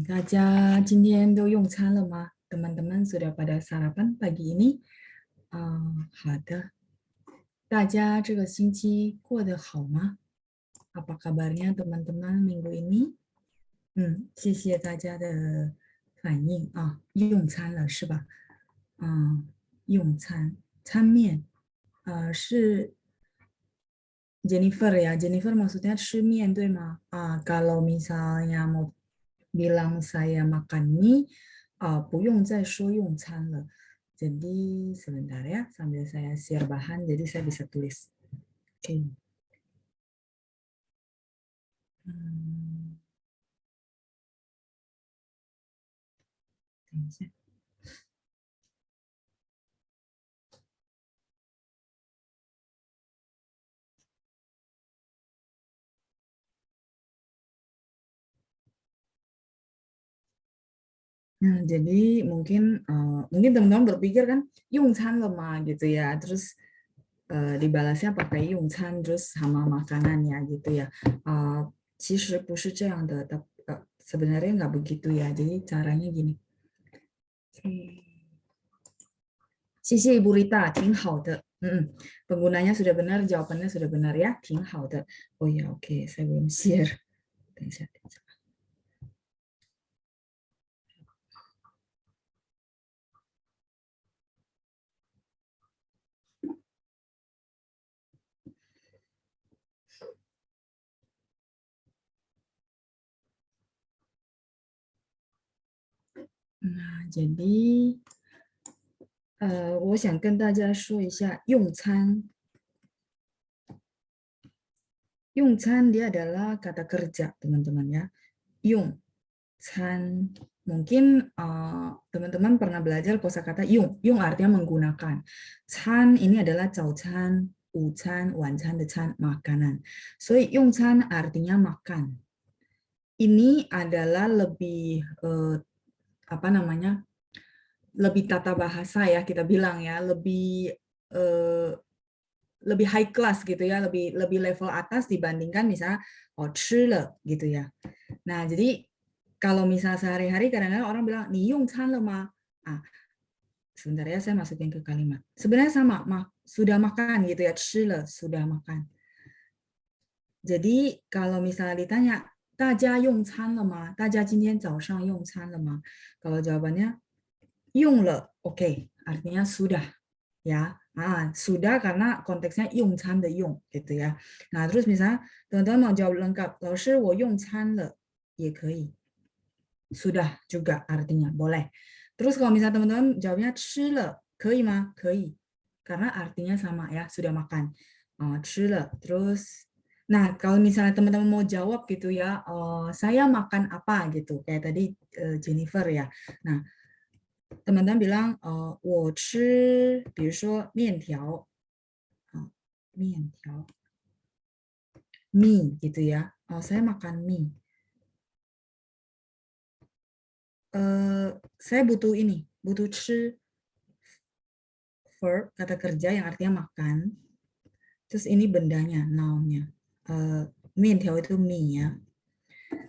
大家今天都用餐了吗？teman-teman sudah pada sarapan pagi ini？好的。大家这个星期过得好吗？Apa kabarnya teman-teman minggu ini？谢谢大家的反应啊，用餐了是吧？用餐，餐面，是 Jennifer ya. Jennifer maksudnya 吃面对吗？kalau misalnya mau bilang saya makan mie, 不用再说用餐了. Jadi sebentar ya, sambil saya share bahan, jadi saya bisa tulis. Oke. Hmm, jadi mungkin teman-teman berpikir kan 用餐了嘛 gitu ya, terus dibalasnya pakai 用餐 terus sama makanannya gitu ya. 其实不是这样的, sebenarnya nggak begitu ya. Jadi caranya gini. 谢谢 Ibu Rita, 挺好的. Penggunanya sudah benar, jawabannya sudah benar ya, 挺好的. Oh ya, oke, saya belum share. Nah, jadi 我想跟大家说一下用餐。用餐 dia adalah kata kerja, teman-teman ya. 用餐 mungkin teman-teman pernah belajar kosakata yung. Yung artinya menggunakan. Can ini adalah 早餐, 午餐, 晚餐的餐, makanan. So 用餐 artinya makan. Ini adalah lebih apa namanya? Lebih tata bahasa ya kita bilang ya, lebih high class gitu ya, lebih level atas dibandingkan misalnya 吃了 gitu ya. Nah, jadi kalau misal sehari-hari kadang-kadang orang bilang, 你用餐了吗? Sebentar ya saya masukin ke kalimat. Sebenarnya sama, sudah makan gitu ya, 吃了, sudah makan. Jadi kalau misalnya ditanya, 大家用餐了吗? 大家今天早上用餐了吗? Kalau jawabannya 用了, oke, artinya sudah. Ya, sudah karena konteksnya 用餐的用 gitu ya. Nah, terus misalnya teman-teman mau jawab lengkap, 老师我用餐了 也可以. Sudah juga artinya, boleh. Terus kalau misalnya teman-teman jawabnya 吃了 可以吗? 可以. Karena artinya sama ya, sudah makan. 吃了. Terus nah, kalau misalnya teman-teman mau jawab gitu ya, saya makan apa gitu, kayak tadi Jennifer ya. Nah, teman-teman bilang 我吃比如说面条 面条 mie gitu ya. Saya makan mie. Saya butuh ini, butuh 吃 verb kata kerja yang artinya makan. Terus ini bendanya, noun-nya. 面条 itu mie ya.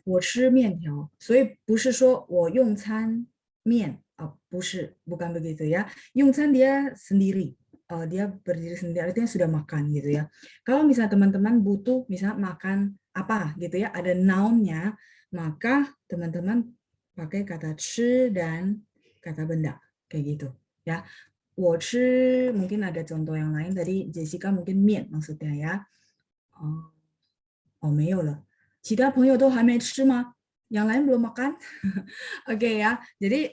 我吃面条，所以不是说我用餐面不是bukan begitu ya. 用餐 dia sendiri, dia berdiri sendiri artinya sudah makan gitu ya. Kalau misalnya teman-teman butuh misalnya makan apa gitu ya, ada noun-nya, maka teman-teman pakai kata 吃 dan kata benda kayak gitu ya. 我吃 mungkin ada contoh yang lain tadi Jessica mungkin 面 maksudnya ya. 没有了。其他朋友都还没吃吗？ yang lain belum makan? Oke ya, jadi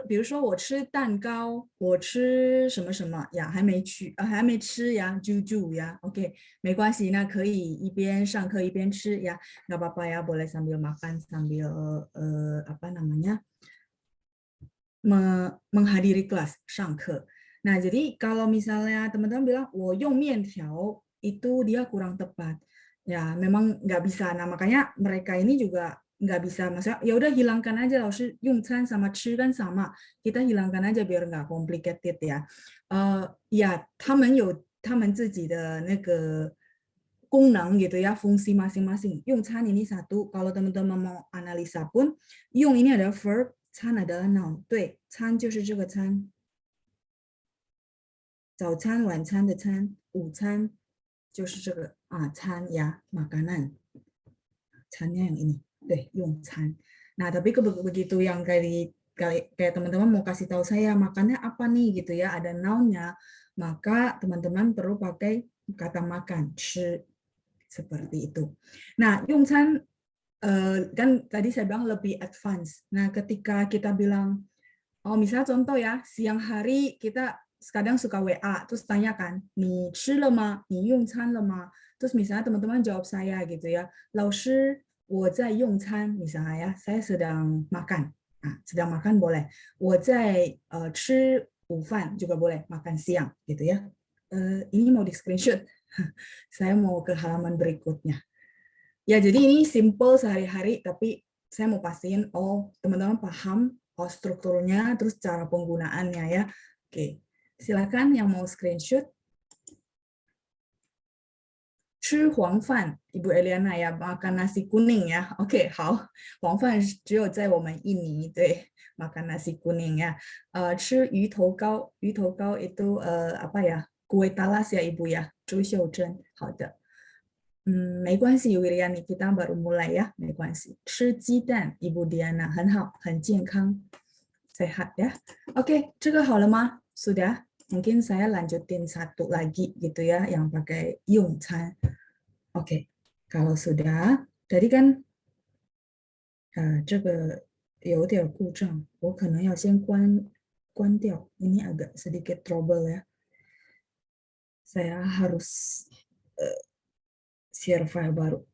比如说我吃蛋糕，我吃什么什么呀，还没吃呀，jujur ya, oke, 没关系，那可以一边上课一边吃ya, nggak apa-apa ya, boleh sambil makan sambil apa namanya menghadiri kelas 上课. Nah, jadi kalau misalnya teman-teman bilang 我用面条 itu dia kurang tepat. Ya, memang nggak bisa. Nah, makanya mereka ini juga nggak bisa. Maksudnya, ya udah hilangkan aja. 老师用餐 sama 吃 kan sama. Kita hilangkan aja biar nggak complicated ya. Ya, 他们有他们自己的那个功能gitu ya, fungsi masing-masing. Yung can ini satu, kalau teman-teman mau analisa pun, yung ini adalah verb, can adalah noun. 对，餐就是这个餐，早餐、晚餐的餐，午餐就是这个餐ya, makanan. Cannya yang ini, deh, yung can. Nah, tapi begitu yang kayak teman-teman mau kasih tahu saya makannya apa nih gitu ya, ada nounnya, maka teman-teman perlu pakai kata makan, 吃 seperti itu. Nah, yung can kan tadi saya bilang lebih advance. Nah, ketika kita bilang, oh misalnya contoh ya, siang hari kita kadang suka WA, terus tanyakan, 你吃了吗？你用餐了吗？Terus misalnya teman-teman jawab saya gitu ya, 老师我在用餐 misalnya ya, saya sedang makan. Nah, sedang makan boleh. 我在吃午饭 juga boleh, makan siang gitu ya. Ini mau di screenshot. Saya mau ke halaman berikutnya. Ya, jadi ini simple sehari-hari, tapi saya mau pastiin, oh teman-teman paham oh, strukturnya, terus cara penggunaannya ya. Oke, silakan yang mau screenshot. 吃黄饭, Ibu Eliana ya, makan nasi kuning ya. Oke, 好，黄饭只有在我们印尼对 makan nasi kuning ya. 吃鱼头糕，鱼头糕 itu apa ya? Kue talas ya Ibu ya. 朱秀珍，好的。没关系，Wiliani kita baru mulai ya，没关系。吃鸡蛋，Ibu Diana 很好，很健康，sehat ya. Oke, 这个好了吗？ Sudah? Mungkin saya lanjutin satu lagi gitu ya, yang pakai 用餐。Oke, kalau sudah, tadi kan 这个有点故障，我可能要先关掉。ini agak sedikit trouble ya. Saya harus share file baru.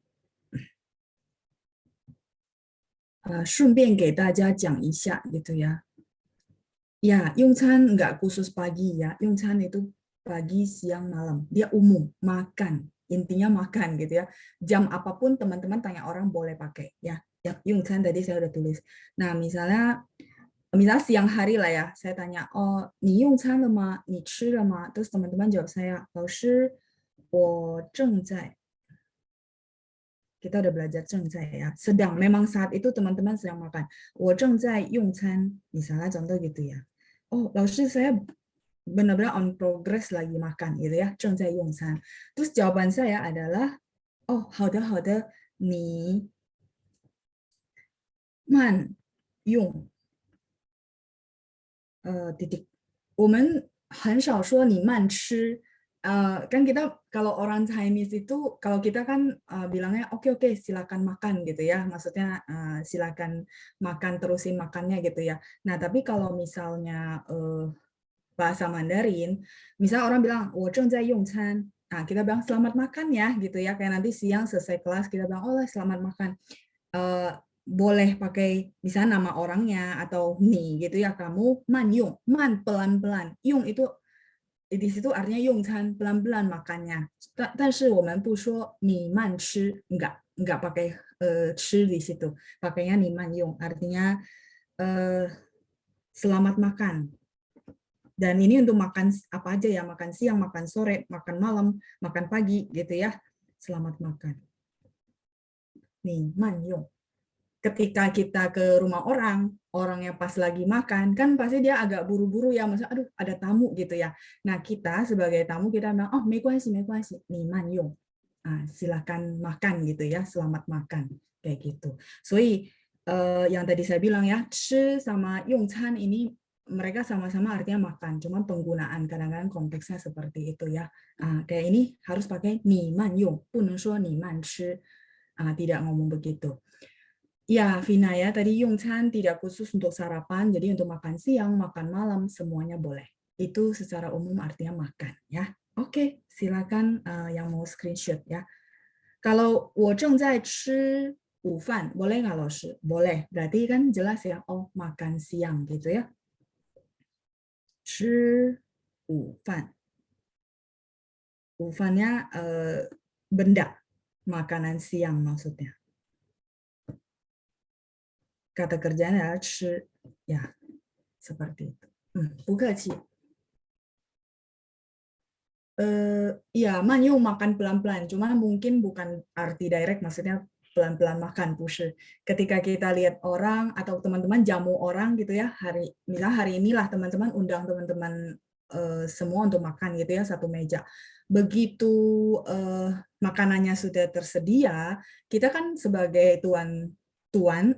顺便给大家讲一下 gitu ya. Ya, 用餐 nggak khusus pagi ya. 用餐 itu pagi, siang, malam. Dia umum, makan. Intinya makan gitu ya. Jam apapun teman-teman tanya orang boleh pakai ya. Ya, 用餐 tadi saya udah tulis. Nah, misalnya siang hari lah ya. Saya tanya, "Oh, 你用餐了吗？你吃了吗？" Terus teman-teman jawab saya, 老师，我正在 kita udah belajar 正在 ya. Sedang, memang saat itu teman-teman sedang makan. 我正在用餐, misalnya contoh gitu ya. Oh, 老师 saya benar-benar on progress lagi makan gitu ya. 正在用餐. Terus jawaban saya adalah, oh, 好的好的，你慢用titik. 我们很少说你慢吃. Kan kita kalau orang Chinese itu kalau kita kan bilangnya oke silakan makan gitu ya, maksudnya silakan makan terusin makannya gitu ya. Nah tapi kalau misalnya bahasa Mandarin, misalnya orang bilang 我正在用餐, nah kita bilang selamat makan ya gitu ya, kayak nanti siang selesai kelas kita bilang oh selamat makan. Boleh pakai misalnya nama orangnya atau nih gitu ya, kamu man yung, man pelan-pelan, yung itu di situ artinya 用餐 pelan-pelan makannya. 但是我们不说你慢吃, enggak pakai 吃 di situ. Pakainya 你慢用, artinya selamat makan. Dan ini untuk makan apa aja ya, makan siang, makan sore, makan malam, makan pagi gitu ya. Selamat makan. Nih, 慢用. Ketika kita ke rumah orang yang pas lagi makan, kan pasti dia agak buru-buru ya, maksudnya aduh ada tamu gitu ya. Nah kita sebagai tamu kita bilang, oh 没关系没关系, nih 慢用. Silakan makan gitu ya, selamat makan kayak gitu. So yang tadi saya bilang ya, 吃 sama 用餐 ini mereka sama-sama artinya makan, cuman penggunaan kadang-kadang konteksnya seperti itu ya. Kayak ini harus pakai 你慢用, 不能说你慢吃, tidak ngomong begitu. Ya, Vina ya, tadi 用餐 tidak khusus untuk sarapan, jadi untuk makan siang, makan malam, semuanya boleh. Itu secara umum artinya makan ya. Oke, silakan yang mau screenshot ya. Kalau 我正在吃午饭, boleh nggak loh? Boleh, berarti kan jelas ya, oh makan siang gitu ya. 吃午饭. 午饭nya benda, makanan siang maksudnya. Kata kerjanya adalah 吃, ya seperti itu. 不客气. Ya, manyung makan pelan-pelan. Cuma mungkin bukan arti direct, maksudnya pelan-pelan makan, push. Ketika kita lihat orang atau teman-teman jamu orang gitu ya, misalnya hari inilah teman-teman undang teman-teman semua untuk makan gitu ya, satu meja. Begitu makanannya sudah tersedia, kita kan sebagai tuan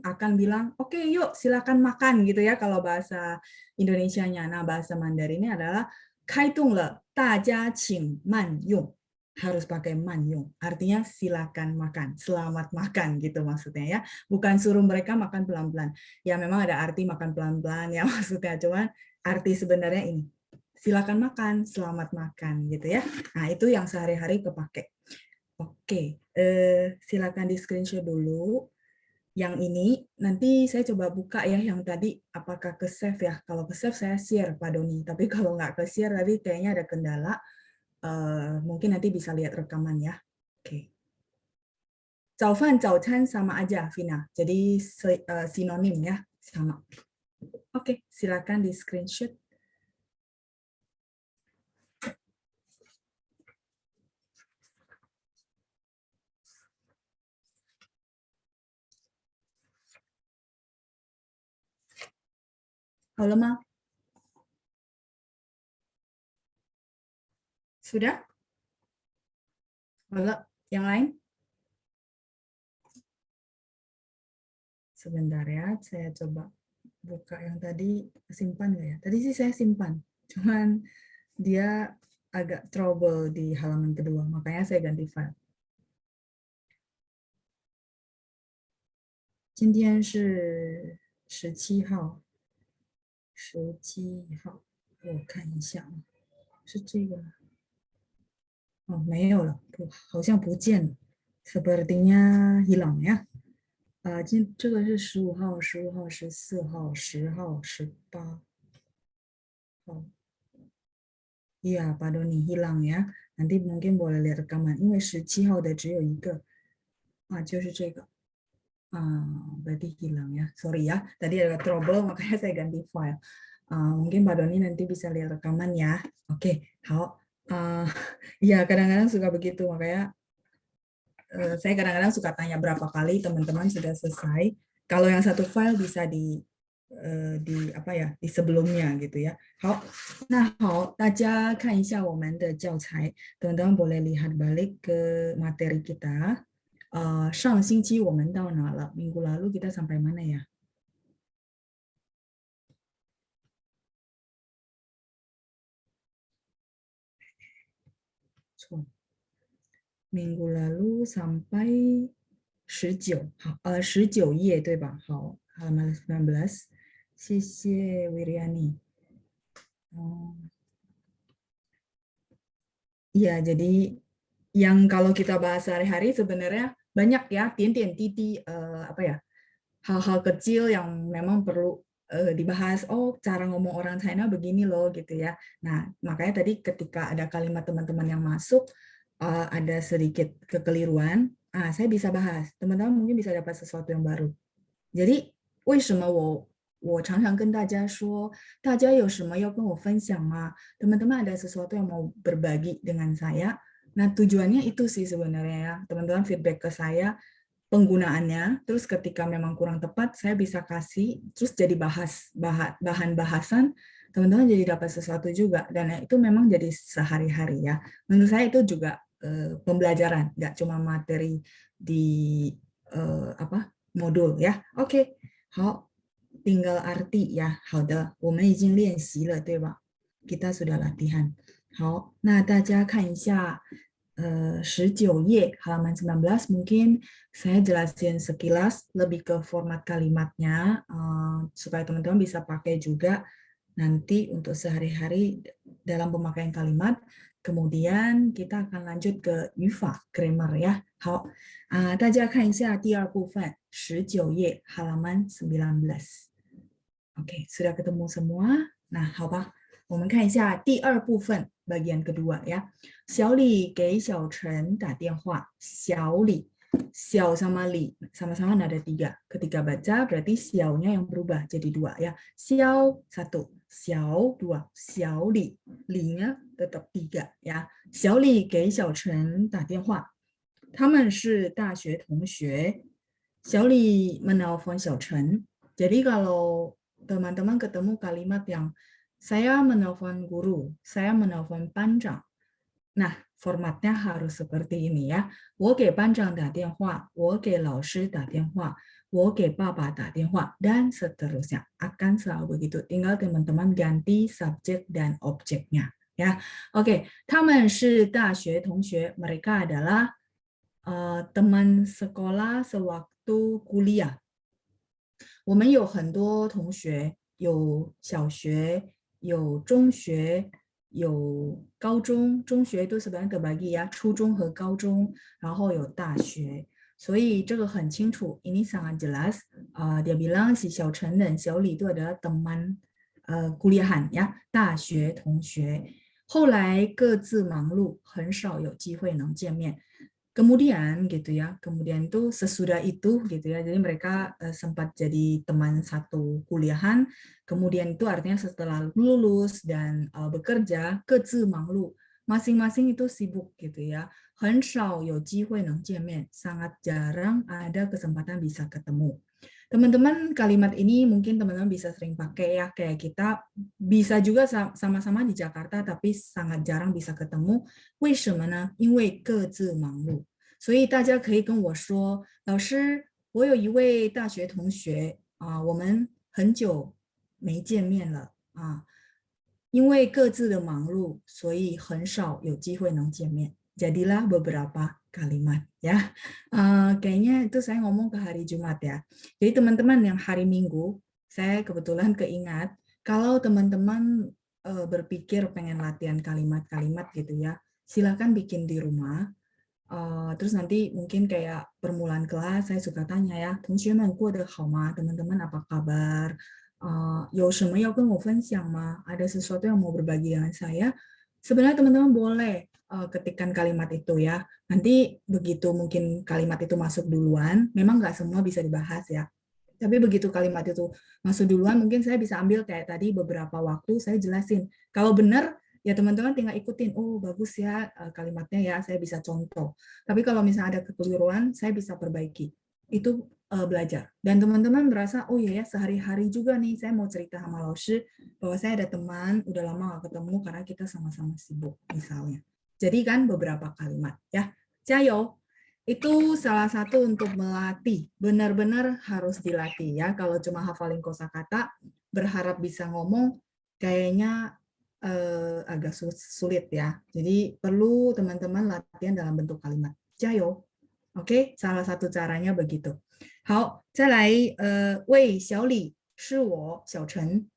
akan bilang, oke, yuk silakan makan gitu ya kalau bahasa Indonesianya. Nah, bahasa Mandarinnya adalah 开动了，大家请慢用. Harus pakai manyung. Artinya silakan makan, selamat makan gitu maksudnya ya. Bukan suruh mereka makan pelan-pelan. Ya memang ada arti makan pelan-pelan ya maksudnya. Cuman arti sebenarnya ini. Silakan makan, selamat makan gitu ya. Nah itu yang sehari-hari kepake. Oke, silakan di screenshot dulu. Yang ini nanti saya coba buka ya yang tadi apakah ke save ya. Kalau ke save saya share Pak Doni. Tapi kalau nggak ke share tadi kayaknya ada kendala. Mungkin nanti bisa lihat rekaman ya. Oke. 早饭, 早餐 sama aja, Vina. Jadi sinonim ya, sama. Oke, silakan di screenshot. Halo, Ma. Sudah? Halo, yang lain? Sebentar ya, saya coba buka yang tadi. Simpan nggak ya? Tadi sih saya simpan. Cuman dia agak trouble di halaman kedua, makanya saya ganti file. 今天是17号，17号，我看一下啊，是这个吗？哦，没有了，不，好像不见了，sepertinya hilang ya。这个是15号、15号、14号、10号、18号。Iya, Pak Doni hilang ya. Nanti mungkin boleh lihat rekaman. 因为17号的只有一个啊，就是这个。berarti hilang ya. Sorry ya, tadi ada trouble makanya saya ganti file. Mungkin Pak Doni nanti bisa lihat rekaman ya. Oke, hao. Ya kadang-kadang suka begitu, makanya saya kadang-kadang suka tanya berapa kali teman-teman sudah selesai. Kalau yang satu file bisa di apa ya, di sebelumnya gitu ya. Hao. Nah, hao, 大家看一下我们的教材. Teman-teman boleh lihat balik ke materi kita. 上星期我们到哪了? Minggu lalu kita sampai mana ya? Minggu lalu sampai 19, 好，19页对吧？好，halaman 19. 谢谢 Wiriani. Iya, jadi yang kalau kita bahas sehari-hari sebenarnya banyak ya, tian-tian titi, apa ya, hal-hal kecil yang memang perlu dibahas. Oh, cara ngomong orang China begini loh gitu ya. Nah, makanya tadi ketika ada kalimat teman-teman yang masuk, ada sedikit kekeliruan, saya bisa bahas. Teman-teman mungkin bisa dapat sesuatu yang baru. Jadi, 为什么我常常跟大家说，大家有什么要跟我分享吗？ Teman-teman ada sesuatu yang mau berbagi dengan saya. Nah, tujuannya itu sih sebenarnya ya. Teman-teman feedback ke saya penggunaannya, terus ketika memang kurang tepat, saya bisa kasih, terus jadi bahan bahasan, teman-teman jadi dapat sesuatu juga. Dan itu memang jadi sehari-hari ya. Menurut saya itu juga pembelajaran, nggak cuma materi di apa modul ya. Oke, 好，tinggal arti ya. 好的，我们已经练习了，对吧？ Kita sudah latihan. 好，那大家看一下19 页 halaman 19 mungkin saya jelasin sekilas lebih ke format kalimatnya supaya teman-teman bisa pakai juga nanti untuk sehari-hari dalam pemakaian kalimat. Kemudian kita akan lanjut ke 语法 grammar ya. 好，大家看一下第二部分19页 halaman 19. Oke, sudah ketemu semua. Nah, 好吧，我们看一下第二部分 bagian kedua ya. 小李给小陈打电话. 小李, 小 sama li sama-sama nada 3. Ketika baca berarti xiao-nya yang berubah jadi 2 ya. Xiao 1, 小 dua, 小李 李nya tetap 3 ya. 小李给小陈打电话，他们是大学同学。小李 menelpon 小陈。Jadi kalau teman-teman ketemu kalimat yang saya menelpon guru, saya menelpon panjang. Nah, formatnya harus seperti ini ya. 我给班长打电话，我给老师打电话，我给爸爸打电话, dan seterusnya. Akan selalu begitu. Tinggal teman-teman ganti subjek dan objeknya. Ya, oke. 他们是大学同学. Mereka adalah teman sekolah sewaktu kuliah. 我们有很多同学，有小学，有中学，有高中，中学都sebenarnya terbagi ya, 初中和高中，然后有大学，所以这个很清楚。Ini sangat jelas. Dia bilang si 小陈 dan 小李 itu adalah teman kuliahan ya, 大学同学。后来各自忙碌，很少有机会能见面。Kemudian gitu ya, kemudian itu sesudah itu gitu ya, jadi mereka sempat jadi teman satu kuliahan, kemudian itu artinya setelah lulus dan bekerja, 各自忙碌, masing-masing itu sibuk gitu ya, 很少有机会能见面, sangat jarang ada kesempatan bisa ketemu. Teman-teman, kalimat ini mungkin teman-teman bisa sering pakai ya, kayak kita bisa juga sama-sama di Jakarta tapi sangat jarang bisa ketemu. 为什么呢？因为各自忙碌。所以大家可以跟我说，老师，我有一位大学同学我们很久没见面了因为各自的忙碌，所以很少有机会能见面。Jadilah beberapa kalimat ya. Kayaknya itu saya ngomong ke hari Jumat ya. Jadi teman-teman yang hari Minggu, saya kebetulan keingat kalau teman-teman berpikir pengen latihan kalimat-kalimat gitu ya, silakan bikin di rumah. Terus nanti mungkin kayak permulaan kelas saya suka tanya ya, 同学们过得好吗? Teman-teman apa kabar? 有什么要跟我分享吗? Ada sesuatu yang mau berbagi dengan saya? Sebenarnya teman-teman boleh ketikkan kalimat itu ya. Nanti begitu mungkin kalimat itu masuk duluan, memang nggak semua bisa dibahas ya. Tapi begitu kalimat itu masuk duluan, mungkin saya bisa ambil kayak tadi beberapa waktu saya jelasin. Kalau benar, ya teman-teman tinggal ikutin. Oh, bagus ya kalimatnya ya, saya bisa contoh. Tapi kalau misalnya ada kekeliruan, saya bisa perbaiki. Itu belajar. Dan teman-teman merasa, oh iya ya, sehari-hari juga nih saya mau cerita sama Laoshi bahwa saya ada teman, udah lama nggak ketemu karena kita sama-sama sibuk misalnya. Jadi kan beberapa kalimat ya. Jayo. Itu salah satu untuk melatih. Benar-benar harus dilatih ya. Kalau cuma hafalin kosakata, berharap bisa ngomong, kayaknya agak sulit ya. Jadi perlu teman-teman latihan dalam bentuk kalimat. Jayo. Oke, salah satu caranya begitu. 好，再来，喂，小李，是我，小陈。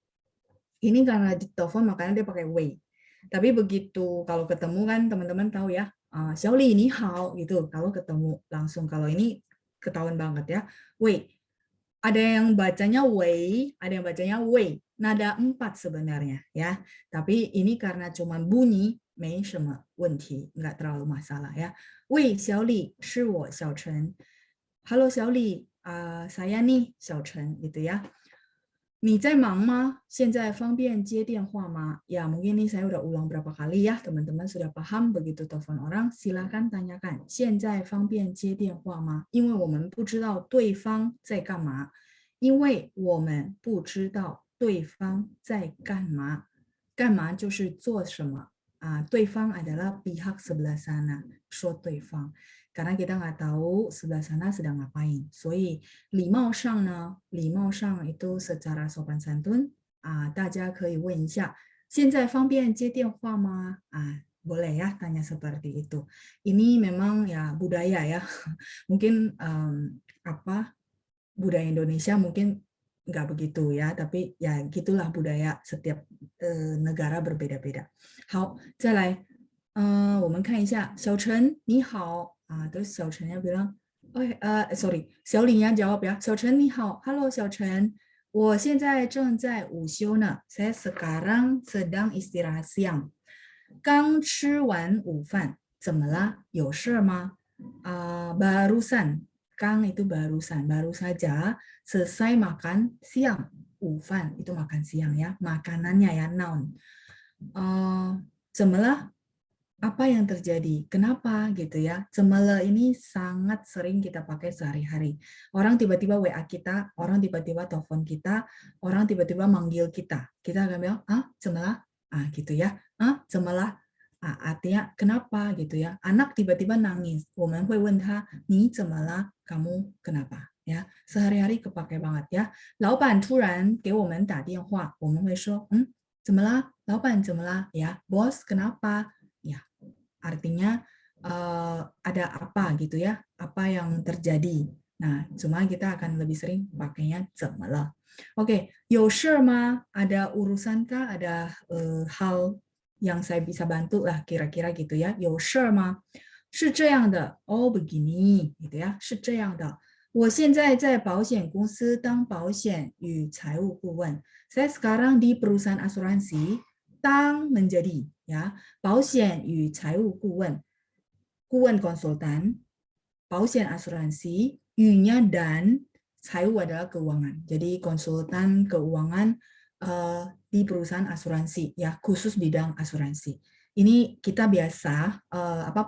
Ini karena di telepon makanya dia pakai wei. Tapi begitu kalau ketemu kan teman-teman tahu ya, 小李你好gitu. Kalau ketemu langsung, kalau ini ketahuan banget ya. Wei. Ada yang bacanya wei, ada yang bacanya wei. Nada 4 sebenarnya ya. Tapi ini karena cuma bunyi, 没什么问题, nggak terlalu masalah ya. 喂，小李，是我小陈。Halo 小李，saya nih 小陈 gitu ya. 你在忙吗？现在方便接电话吗？Ya, mungkin ini saya udah ulang berapa kali ya, teman-teman sudah paham begitu telepon orang, silakan tanyakan, 现在方便接电话吗？因为我们不知道对方在干嘛，因为我们不知道对方在干嘛，干嘛就是做什么对方 adalah pihak sebelah sana, 说对方。karena kita nggak tahu sebelah sana sedang ngapain. 所以礼貌上呢，礼貌上 itu secara sopan santun, 大家可以问一下，现在方便接电话吗？boleh ya tanya seperti itu. Ini memang ya budaya ya. Mungkin budaya Indonesia mungkin nggak begitu ya, tapi ya gitulah budaya setiap negara berbeda-beda. 好，再来，我们看一下，小陈你好。terus 小陈 bilang, sorry, 小李 jawab ya, 小陈你好 ，Hello 小陈，我现在正在午休呢 saya sekarang sedang istirahat siang， 刚吃完午饭，怎么了？有事吗？barusan, 刚 itu barusan, baru saja selesai makan siang. ufan itu makan siang ya, makanannya ya noun. Cemelah, apa yang terjadi? Kenapa gitu ya? Cemele ini sangat sering kita pakai sehari-hari. Orang tiba-tiba WA kita, orang tiba-tiba telepon kita, orang tiba-tiba manggil kita. Kita akan bilang, ah, cemela? Ah, gitu ya. Ah, cemela? Ah, artinya kenapa gitu ya? Anak tiba-tiba nangis. 我们会问他, 你怎么了? Kamu kenapa? Ya, sehari-hari kepake banget ya. 老板突然给我们打电话，我们会说，怎么了？老板怎么了？ Ya, bos kenapa? Ya, artinya ada apa gitu ya, apa yang terjadi. Nah, cuma kita akan lebih sering pakainya 怎么了. Oke, 有事吗? Ada urusankah? Ada hal yang saya bisa bantu lah kira-kira gitu ya. 有事吗? 是这样的. Oh, begini gitu ya. 是这样的. 我现在在保险公司当保险与财务顾问. Saya sekarang di perusahaan asuransi 当 menjadi ya 保险与财务顾问 konsultan 保险 asuransi 与nya dan 财务 adalah keuangan. Jadi konsultan keuangan di perusahaan asuransi ya, khusus bidang asuransi. Ini kita biasa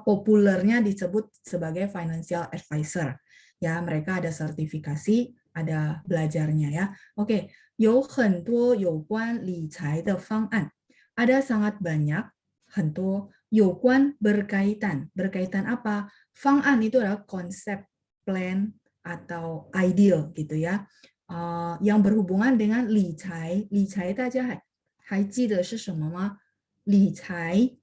populernya disebut sebagai financial advisor. Ya, mereka ada sertifikasi, ada belajarnya ya. Oke, 有很多有关理财的方案. Ada sangat banyak, 很多有关 berkaitan. Berkaitan apa? 方案 itu adalah konsep, plan atau ideal gitu ya. Yang berhubungan dengan 理财. 理财大家还记得是什么吗？理财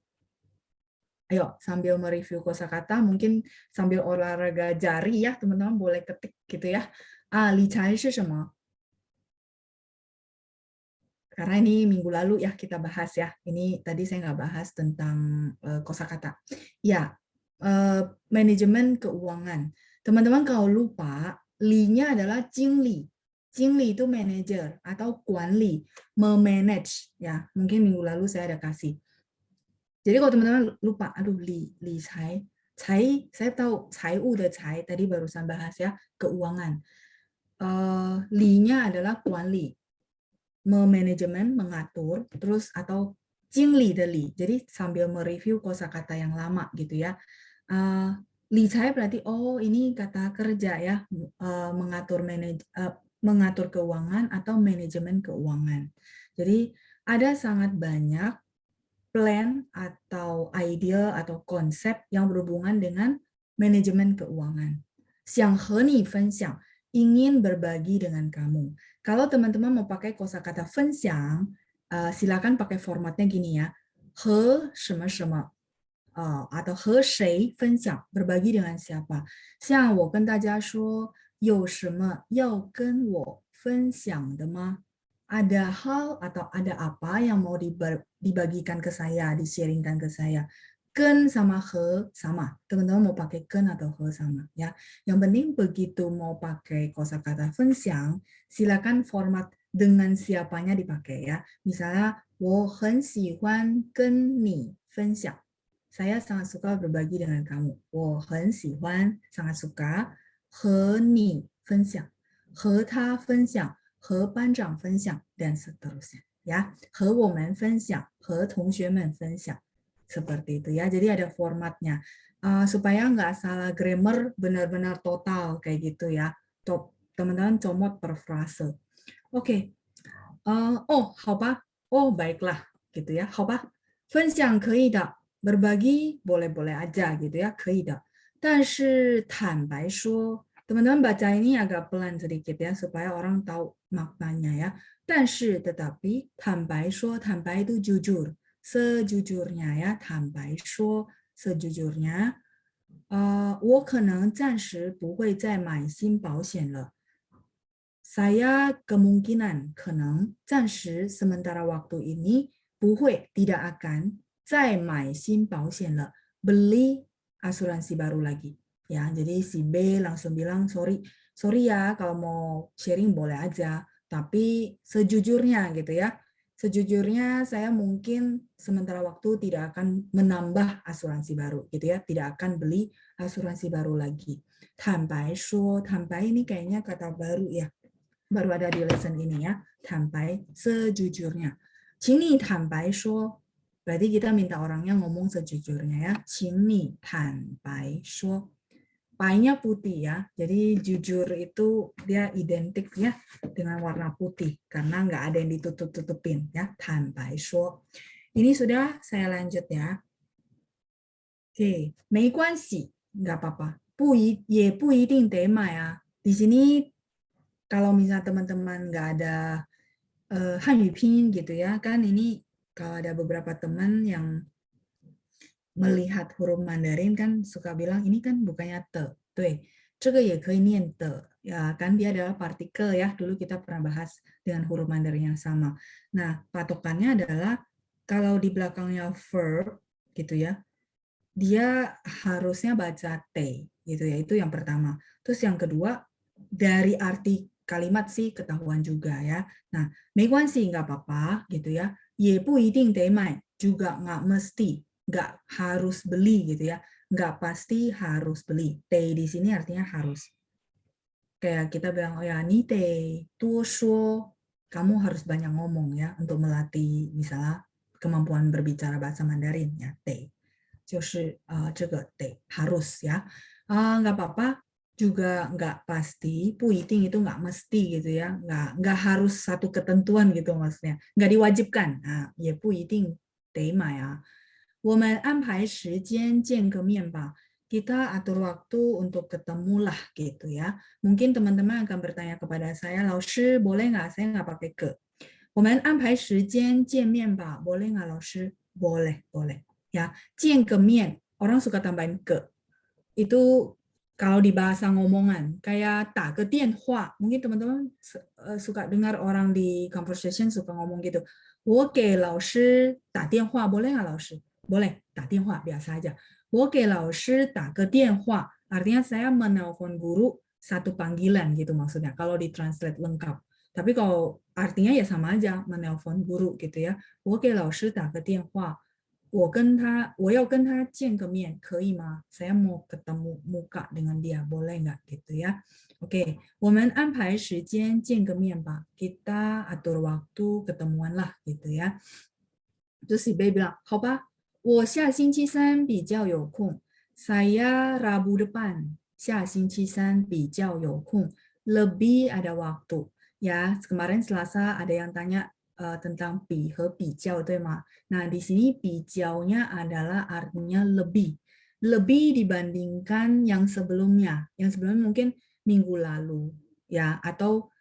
Ayo, sambil mereview kosakata, mungkin sambil olahraga jari ya, teman-teman boleh ketik gitu ya. Li cai shi shema? Karena ini minggu lalu ya kita bahas ya. Ini tadi saya nggak bahas tentang kosakata. Ya, manajemen keuangan. Teman-teman kalau lupa, li-nya adalah jingli. Jingli itu manager atau guanli, memanage ya. Mungkin minggu lalu saya ada kasih. Jadi kalau teman-teman lupa, aduh li cai, saya tahu cai de cai tadi barusan bahas ya, keuangan. Li-nya adalah guanli, memanajemen, mengatur, terus atau jingli de li. Jadi sambil mereview kosakata yang lama gitu ya. Li cai berarti oh ini kata kerja ya, mengatur keuangan atau manajemen keuangan. Jadi ada sangat banyak plan atau ideal atau konsep yang berhubungan dengan manajemen keuangan. 想和你分享, ingin berbagi dengan kamu. Kalau teman-teman mau pakai kosakata 分享, silakan pakai formatnya gini ya. 和什么什么 atau 和谁分享, berbagi dengan siapa. 像我跟大家说, 有什么要跟我分享的吗? Ada hal atau ada apa yang mau dibagikan ke saya, di-sharingkan ke saya. Ken sama he sama. Teman-teman mau pakai ken atau he sama ya. Yang penting begitu mau pakai kosakata 分享, silakan format dengan siapanya dipakai ya. Misalnya 我很喜欢跟你分享. Saya sangat suka berbagi dengan kamu. 我很喜欢 sangat suka 和你分享. 和他分享. 和班长分享 dan seterusnya ya, 和我们分享, 和同学们分享, seperti itu ya. Jadi ada formatnya supaya nggak salah grammar, benar-benar total kayak gitu ya. Teman-teman comot per frase. Oke. Oh, 好吧. Oh, baiklah gitu ya. 好吧. 分享可以的, berbagi boleh-boleh aja gitu ya, 可以的. 但是坦白说, teman-teman baca ini agak pelan sedikit ya supaya orang tahu maknanya ya. 但是 tetapi 坦白说, 坦白 itu jujur, sejujurnya ya, 坦白说 sejujurnya. 我可能暂时不会再买新保险了. Saya kemungkinan 可能暂时 sementara waktu ini 不会 tidak akan 再买新保险了, beli asuransi baru lagi. Ya, jadi si B langsung bilang sorry ya kalau mau sharing boleh aja, tapi sejujurnya gitu ya. Sejujurnya saya mungkin sementara waktu tidak akan menambah asuransi baru gitu ya, tidak akan beli asuransi baru lagi. 坦白说, 坦白 ini kayaknya kata baru ya. baru ada di lesson ini ya. Tanpai sejujurnya. 请你坦白说. Berarti kita minta orangnya ngomong sejujurnya ya. 请你坦白说. Painya putih ya. Jadi jujur itu dia identik ya dengan warna putih karena nggak ada yang ditutup-tutupin ya. Tanpai shuo. Ini sudah, saya lanjut ya. Oke, 没关系, nggak apa-apa. 也不一定得买啊. Di sini kalau misalnya teman-teman nggak ada Hanyu Pinyin gitu ya, kan ini kalau ada beberapa teman yang melihat huruf Mandarin kan suka bilang ini kan bukannya te, tuh, 这个也可以念的, ya kan dia adalah partikel ya, dulu kita pernah bahas dengan huruf Mandarin yang sama. Nah, patokannya adalah kalau di belakangnya verb gitu ya, dia harusnya baca T gitu ya, itu yang pertama. Terus yang kedua, dari arti kalimat sih ketahuan juga ya. Nah, 没关系 nggak apa-apa gitu ya. 也不一定得买 juga nggak mesti, nggak harus beli gitu ya. Nggak pasti harus beli. T di sini artinya harus. Kayak kita bilang, oh ya, ni te, tuo shuo, kamu harus banyak ngomong ya untuk melatih misalnya kemampuan berbicara bahasa Mandarin ya, te. 就是这个得 harus ya. Nggak apa-apa, juga nggak pasti, 不一定 itu nggak mesti gitu ya, nggak harus satu ketentuan gitu maksudnya, nggak diwajibkan. Nah, 也不一定得买啊。我们安排时间见个面吧. Kita atur waktu untuk ketemu lah gitu ya. Mungkin teman-teman akan bertanya kepada saya, 老师 boleh nggak? Saya nggak pakai ke. 我们安排时间见面吧. Boleh nggak 老师? Boleh, boleh. Ya, 见个面, orang suka tambahin ke. Itu kalau di bahasa ngomongan, kayak tak ke tianhua. Mungkin teman-teman suka dengar orang di conversation suka ngomong gitu. 我给老师打电话, boleh nggak 老师? Boleh, 打电话 biasa aja. 我给老师打个电话, artinya saya menelpon guru satu panggilan gitu maksudnya. Kalau ditranslate lengkap. Tapi kalau artinya ya sama aja, menelpon guru gitu ya. 我给老师打个电话. 我要跟他见个面，可以吗？ Saya mau ketemu muka dengan dia, boleh nggak gitu ya? Oke, 我们安排时间见个面吧. Kita atur waktu ketemuan lah gitu ya. Terus si B bilang, 好吧，我下星期三比较有空. Saya Rabu depan, 下星期三比较有空, lebih ada waktu. Ya, kemarin Selasa ada yang tanya tentang 比和比较, 对吗? Nah, di sini 比较nya adalah artinya lebih. Lebih dibandingkan yang sebelumnya. Yang sebelumnya mungkin minggu lalu, ya, atau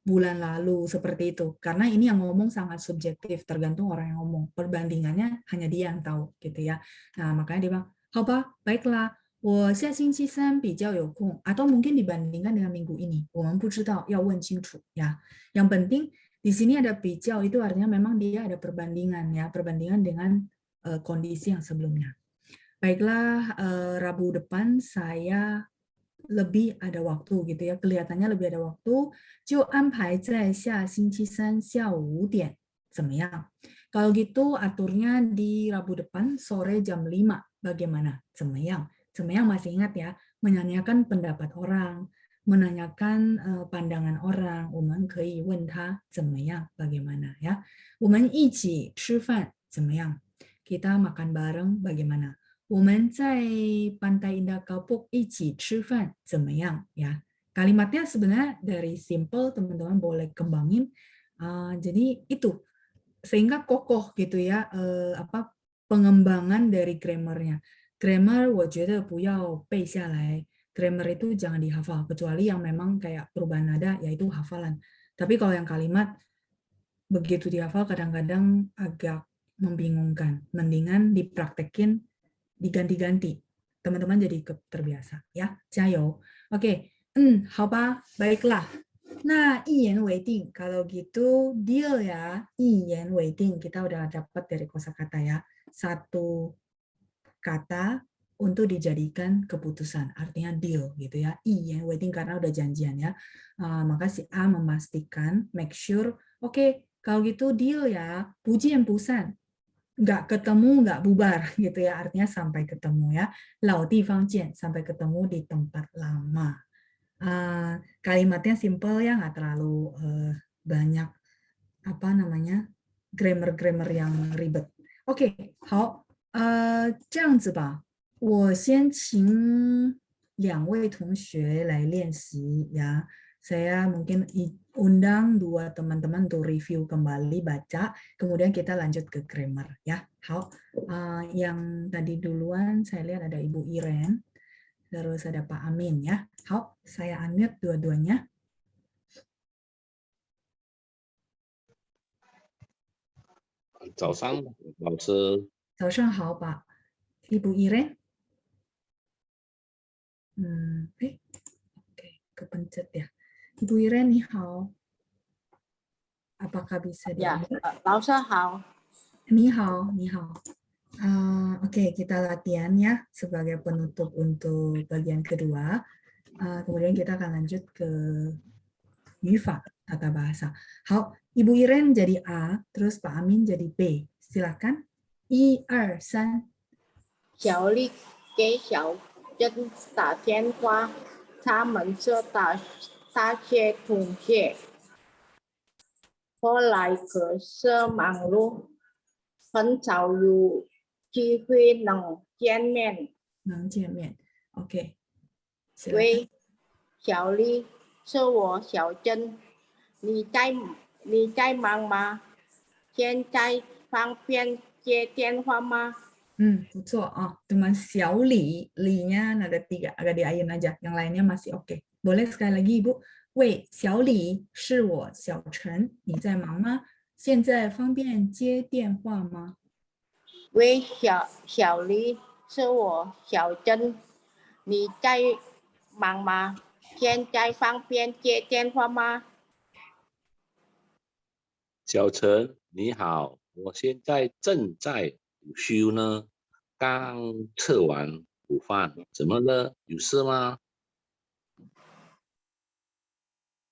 bulan lalu seperti itu. Karena ini yang ngomong sangat subjektif, tergantung orang yang ngomong. Perbandingannya hanya dia yang tahu, gitu ya. Nah, makanya dia bilang, 好吧, baiklah. 我下星期三比较有空, atau mungkin dibandingkan dengan minggu ini. 我们不知道, 要问清楚, ya. Yang penting di sini ada 比较, itu artinya memang dia ada perbandingan ya, perbandingan dengan kondisi yang sebelumnya. Baiklah, Rabu depan saya lebih ada waktu gitu ya, kelihatannya lebih ada waktu. 就安排在下星期三下午5点, 怎么样? Kalau gitu aturnya di Rabu depan sore jam 5, bagaimana? 怎么样? 怎么样 masih ingat ya, menanyakan pendapat orang, menanyakan pandangan orang, 我们可以问他怎么样, bagaimana ya. 我们一起吃饭怎么样? Kita makan bareng bagaimana? 我们在 Pantai Indah Kapuk 一起吃饭怎么样 ya. Kalimatnya sebenarnya dari simple, teman-teman boleh kembangin. Jadi itu sehingga kokoh gitu ya, pengembangan dari grammarnya. Grammar 我觉得不要背下来. Grammar itu jangan dihafal, kecuali yang memang kayak perubahan nada, yaitu hafalan. Tapi kalau yang kalimat, begitu dihafal kadang-kadang agak membingungkan. Mendingan dipraktekin, diganti-ganti. Teman-teman jadi terbiasa. Ya, 加油. Oke, 好吧, baiklah. Nah, 一言为定. Kalau gitu, deal ya. 一言为定. Kita udah dapat dari kosakata ya. Satu kata untuk dijadikan keputusan. Artinya deal gitu ya. 一言为定 karena udah janjian ya. Maka si A memastikan, make sure, oke, kalau gitu deal ya. 不见不散. Nggak ketemu, nggak bubar gitu ya. Artinya sampai ketemu ya. 老地方见, sampai ketemu di tempat lama. Kalimatnya simple ya, nggak terlalu banyak apa namanya grammar yang ribet. OK， 好，这样子吧，我先请2位同学来练习ya. Saya mungkin undang 2 teman-teman untuk review kembali baca, kemudian kita lanjut ke grammar ya. 好，yang tadi duluan saya lihat ada Ibu Iren, terus ada Pak Amin ya. 好，saya unmute dua-duanya. 早上，老师。早上好，Pak Ibu Iren. Oke, kepencet ya. Ibu Iren, 你好. Apakah bisa didengar? 老师好。你好，你好. Oke, kita latihan ya sebagai penutup untuk bagian kedua. Kemudian kita akan lanjut ke 语法 tata bahasa. 好, Ibu Iren jadi A, terus Pak Amin jadi B. Silakan. 1、2、3。小丽给小珍打电话，他们说大学同学，后来可是忙碌，很少有机会能见面。能见面 ，OK。喂，小丽，是我小珍，你在忙吗？现在方便接电话吗？ 不错啊. Cuman 小李, li-nya nada 3, agak diayun aja. Yang lainnya masih oke. Boleh sekali lagi, Ibu. 喂，小李，是我小陈，你在忙吗？现在方便接电话吗？喂，小丽，是我小珍，你在忙吗？现在方便接电话吗？小陈，你好，我现在正在午休呢，刚吃完午饭，怎么了？有事吗？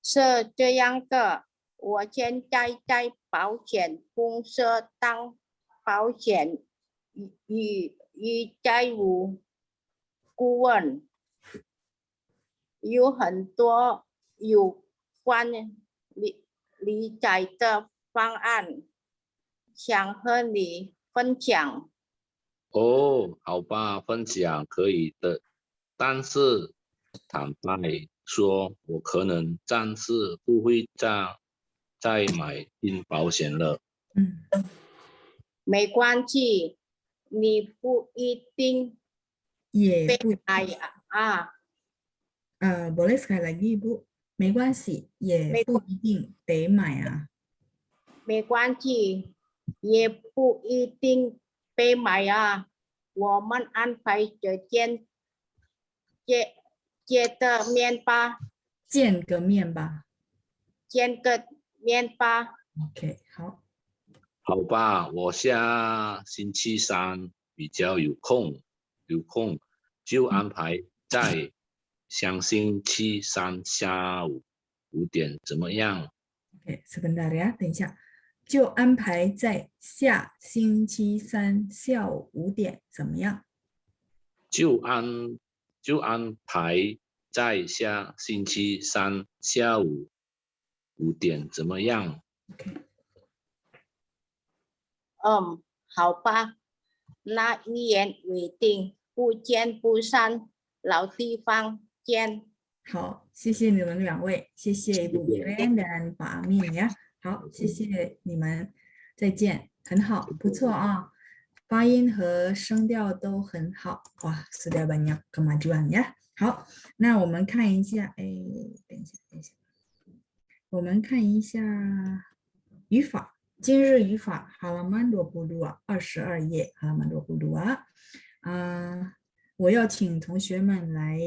是这样的，我现在在保险公司当保险与债务顾问，有很多有关理财的方案，想和你分享。哦，好吧，分享可以的，但是坦白说，我可能暂时不会再买新保险了。没关系，你不一定也不买啊。boleh sekali lagi, Ibu. 没关系，也不一定得买啊。没关系，也不一定被买啊。我们安排着见个面吧。见个面吧。见个面吧。OK， 好。好吧，我下星期三比较有空就安排在下星期三下午5点，怎么样？ OK， sebentar ya，等一下，就安排在下星期三下午5点，怎么样？就安排在下星期三下午5点，怎么样？ OK。好吧，那一言为定，不见不散，老地方见。好，谢谢你们2位，谢谢 Ibu Iren dan Pak Amin ya。好，谢谢你们，再见，很好，不错啊，发音和声调都很好，哇，sudah banyak kemajuan ya。好，那我们看一下，等一下，我们看一下语法。今日语法 halaman 22 22页 halaman 22。我要请同学们来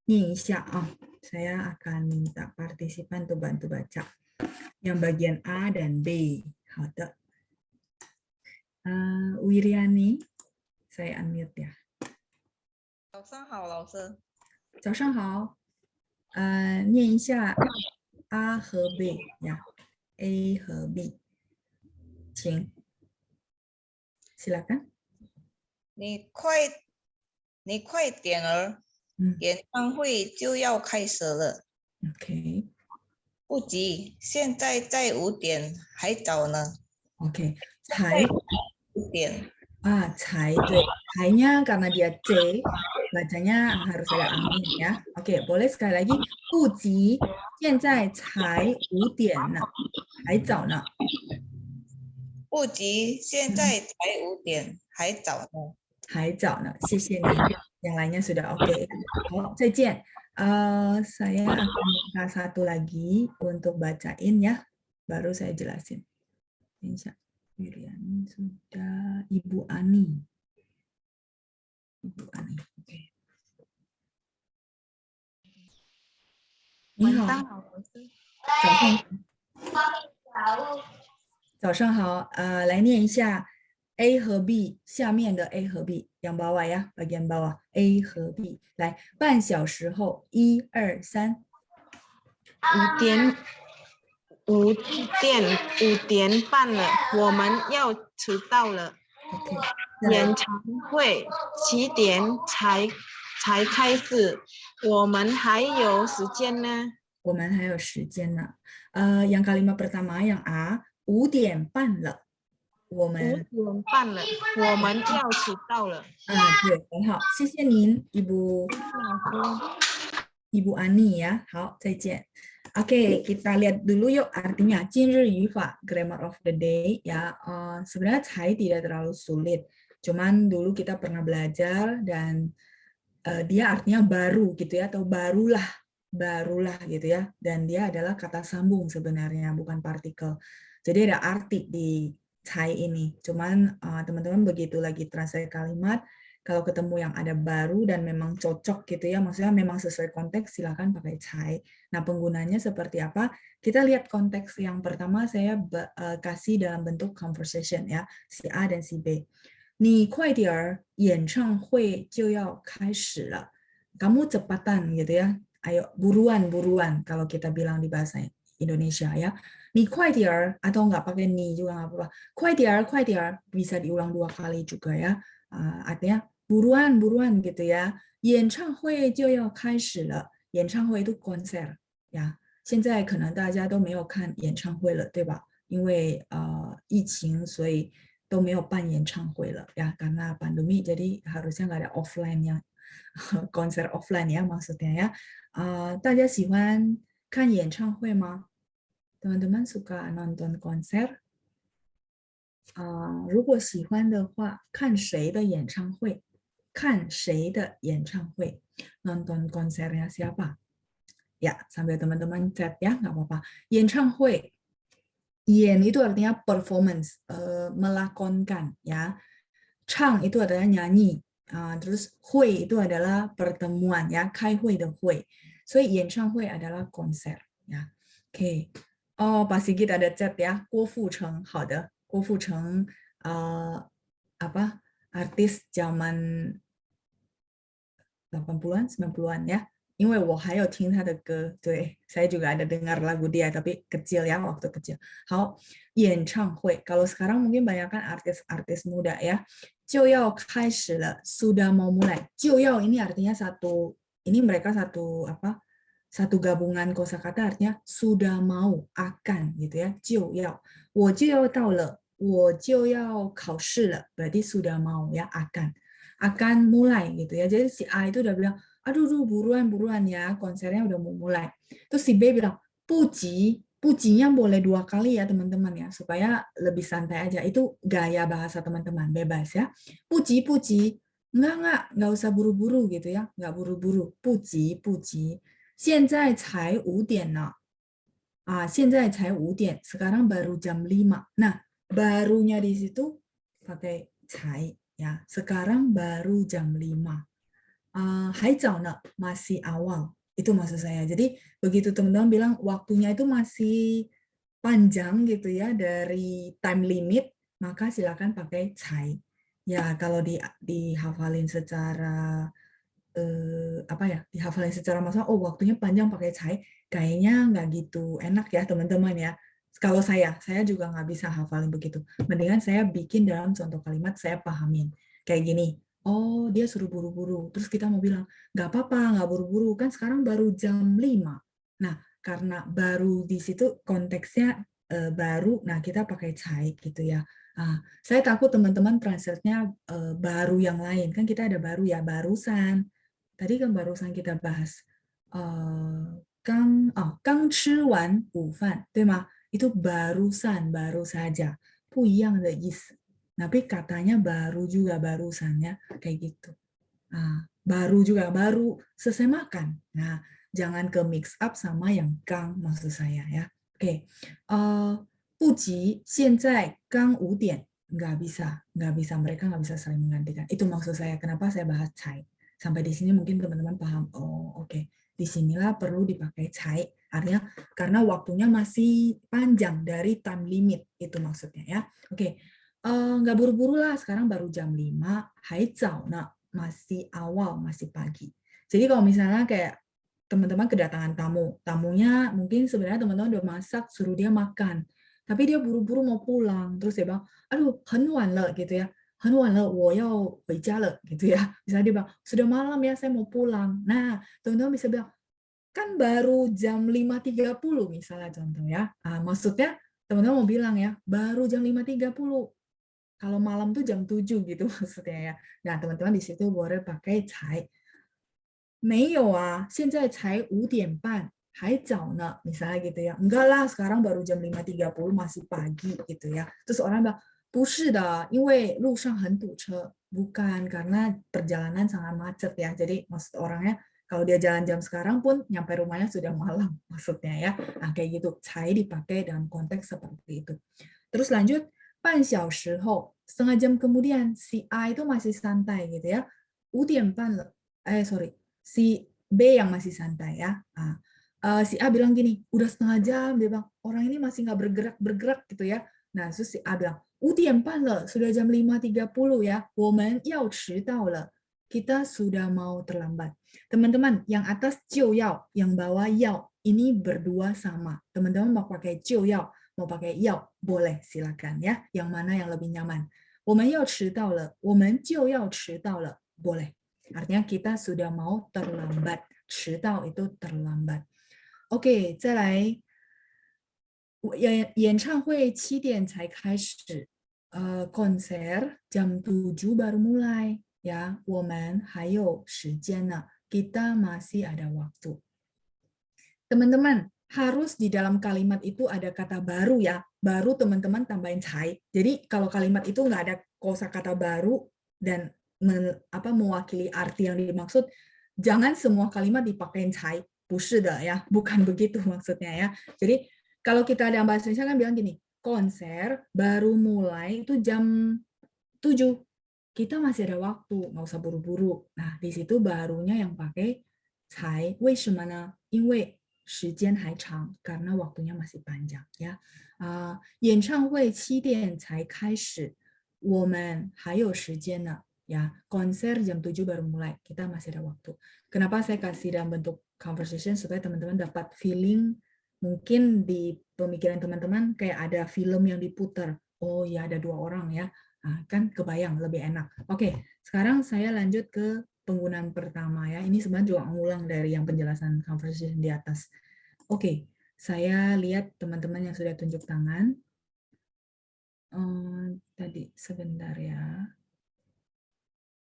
念一下啊。Saya akan minta partisipan untuk bantu baca yang bagian A dan B. 好的。Wiriani, saya unmute ya. 早上好，老师。早上好。念一下 A 和 B 呀 ，A 和 B。请 silakan。你快点儿演唱会就要开始了。 OK 不急，现在在5点，还早呢。 OK 才5点。才对才nya karena dia C bacanya harus ada angin ya. Oke, boleh sekali lagi 不急现在才5点呢还早呢。不急，现在才5点，还早呢。还早呢，谢谢您。Yang lainnya sudah oke. 好，再见。Saya akan minta satu lagi untuk bacain ya, baru saya jelasin. Insya Wiriani sudah, Ibu Ani. Ibu Ani, oke. 你好，早上好，来念一下 A 和 B 下面的 A 和 B yang bawah ya, bagian bawah A 和 B 来，半小时后，1、2、3。5点半了，我们要迟到了。 OK，演唱会7点才开始，我们还有时间呢。我们还有时间呢。yang kalimat pertama yang A 5点半了，我们5点半了，我们要迟到了。对，很好，谢谢您，Ibu Ani ya. 好，再见。Oke, kita lihat dulu yuk artinya 今日语法 grammar of the day ya. Sebenarnya Cai tidak terlalu sulit. Cuman dulu kita pernah belajar dan dia artinya baru gitu ya, atau barulah gitu ya. Dan dia adalah kata sambung sebenarnya, bukan partikel. Jadi ada arti di Cai ini. Cuman teman-teman begitu lagi translate kalimat, kalau ketemu yang ada baru dan memang cocok gitu ya, maksudnya memang sesuai konteks, silakan pakai Cai. Nah, penggunanya seperti apa? Kita lihat konteks yang pertama saya kasih dalam bentuk conversation ya, si A dan si B. 你快点儿，演唱会就要开始了。Kamu cepatan gitu ya. Ayo buruan kalau kita bilang di bahasa Indonesia ya. 你快点儿 atau nggak pakai ni juga nggak apa-apa. 快点儿 bisa diulang 2 kali juga ya. Artinya buruan gitu ya. 演唱会就要开始了。演唱会 itu konser ya. 现在可能大家都没有看演唱会了，对吧？因为疫情，所以都没有办演唱会了ya, karena pandemi, jadi harusnya nggak ada offline yang konser offline ya maksudnya ya. 大家喜欢看演唱会吗？ teman-teman suka nonton konser? 如果喜欢的话，看谁的演唱会？看谁的演唱会？ nonton konsernya siapa? Ya, sambil teman-teman chat ya, nggak apa-apa. 演唱会 Yen itu artinya performance, melakonkan ya. Chang itu adalah nyanyi. Terus hui itu adalah pertemuan ya, kai hui de hui. So 演唱会 adalah konser ya. Oke. Oh, Pak Sigit ada chat ya. Guo Fucheng, 好的. Guo Fucheng apa? Artis zaman 80-an, 90-an ya. 因为我还有听他的歌，对，saya juga ada dengar lagu dia, tapi kecil ya, waktu kecil. 好，演唱会. Kalau sekarang mungkin banyak kan artis-artis muda ya. 就要开始了, sudah mau mulai. 就要 ini artinya satu, ini mereka satu apa? Satu gabungan kosakata artinya sudah mau, akan gitu ya. 就要，我就要到了，我就要考试了. Berarti sudah mau ya, akan mulai gitu ya. Jadi si A itu udah bilang, aduh buruan ya, konsernya udah mau mulai. Terus si B bilang, pujinya boleh 2 kali ya teman-teman ya, supaya lebih santai aja. Itu gaya bahasa teman-teman, bebas ya. Puji, enggak usah buru-buru gitu ya, enggak buru-buru. Puji. 现在才5点呢. 现在才5点, sekarang baru jam 5. Nah, barunya di situ pakai cai ya. Sekarang baru jam 5. 还早呢, masih awal. Itu maksud saya. Jadi begitu teman-teman bilang waktunya itu masih panjang gitu ya dari time limit, maka silakan pakai cai. Ya, kalau dihafalin secara dihafalin secara maksudnya waktunya panjang pakai cai, kayaknya nggak gitu enak ya teman-teman ya. Kalau saya juga nggak bisa hafalin begitu. Mendingan saya bikin dalam contoh kalimat, saya pahamin. Kayak gini. oh dia suruh buru-buru. Terus kita mau bilang, nggak apa-apa, nggak buru-buru. Kan sekarang baru jam 5. Nah, karena baru di situ konteksnya baru, nah kita pakai cai gitu ya. Nah, saya takut teman-teman translate-nya baru yang lain. Kan kita ada baru ya, barusan. Tadi kan barusan kita bahas. Gang 吃完午饭，对吗？itu barusan, baru saja. 不一样的意思。Tapi katanya baru juga barusannya kayak gitu. Baru juga, baru selesai makan. Nah, jangan ke mix up sama yang gang maksud saya ya. Oke, 不急，现在刚5点，nggak bisa, nggak bisa, mereka nggak bisa saling menggantikan. Itu maksud saya, kenapa saya bahas cai. Sampai di sini mungkin teman-teman paham. Oh, oke. Disinilah perlu dipakai cai. Artinya karena waktunya masih panjang dari time limit, itu maksudnya ya. Oke, nggak buru-buru lah, sekarang baru jam 5, 还早呢, masih awal, masih pagi. Jadi kalau misalnya kayak teman-teman kedatangan tamu, tamunya mungkin sebenarnya teman-teman udah masak, suruh dia makan, tapi dia buru-buru mau pulang, terus dia bilang, aduh, 很晚了 gitu ya, 很晚了，我要回家了 gitu ya. Misalnya dia bilang, sudah malam ya, saya mau pulang. Nah, teman-teman bisa bilang, kan baru jam 5.30 misalnya contoh ya. Maksudnya teman-teman mau bilang ya, baru jam 5.30. Kalau malam tuh jam 7 gitu maksudnya ya. Nah, teman-teman di situ boleh pakai cai. 没有啊，现在才5点半，还早呢. Misalnya gitu ya. Enggak lah, sekarang baru jam 5.30, masih pagi gitu ya. Terus orang bilang, 不是的，因为路上很堵车. Bukan, karena perjalanan sangat macet ya. Jadi maksud orangnya, kalau dia jalan jam sekarang pun nyampe rumahnya sudah malam maksudnya ya. Nah, kayak gitu. Cai dipakai dalam konteks seperti itu. Terus lanjut, 半小时后, setengah jam kemudian, si A itu masih santai gitu ya. 5点半了. Sorry. Si B yang masih santai ya. Si A bilang gini, udah setengah jam, dia bilang, orang ini masih nggak bergerak gitu ya. Nah, terus si A bilang, 5点半了, sudah jam 5.30 ya. 我们要迟到了. Kita sudah mau terlambat. Teman-teman, yang atas 就要, yang bawah 要, ini berdua sama. Teman-teman mau pakai 就要, mau pakai 要, boleh silakan ya. Yang mana yang lebih nyaman. 我们要迟到了, 我们就要迟到了, boleh. Artinya kita sudah mau terlambat. 迟到 itu terlambat. Oke, 再来。演唱会7点才开始。konser jam 7 baru mulai. Ya, 我们还有时间呢. Kita masih ada waktu. Teman-teman, harus di dalam kalimat itu ada kata baru ya. Baru teman-teman tambahin cai. Jadi kalau kalimat itu nggak ada kosakata baru dan mewakili arti yang dimaksud, jangan semua kalimat dipakein cai. 不是的 ya, bukan begitu maksudnya ya. Jadi kalau kita ada bahasa Indonesia kan bilang gini, konser baru mulai itu jam 7. Kita masih ada waktu, nggak usah buru-buru. Nah, di situ barunya yang pakai cai. 为什么呢？因为时间还长, karena waktunya masih panjang ya. 演唱会7点才开始，我们还有时间呢. Ya, konser jam 7 baru mulai, kita masih ada waktu. Kenapa saya kasih dalam bentuk conversation supaya teman-teman dapat feeling, mungkin di pemikiran teman-teman kayak ada film yang diputar. Oh ya, ada 2 orang ya. Kan kebayang lebih enak. Oke, sekarang saya lanjut ke penggunaan pertama ya. Ini sebenarnya juga ngulang dari yang penjelasan conversation di atas. Oke, saya lihat teman-teman yang sudah tunjuk tangan. Tadi sebentar ya.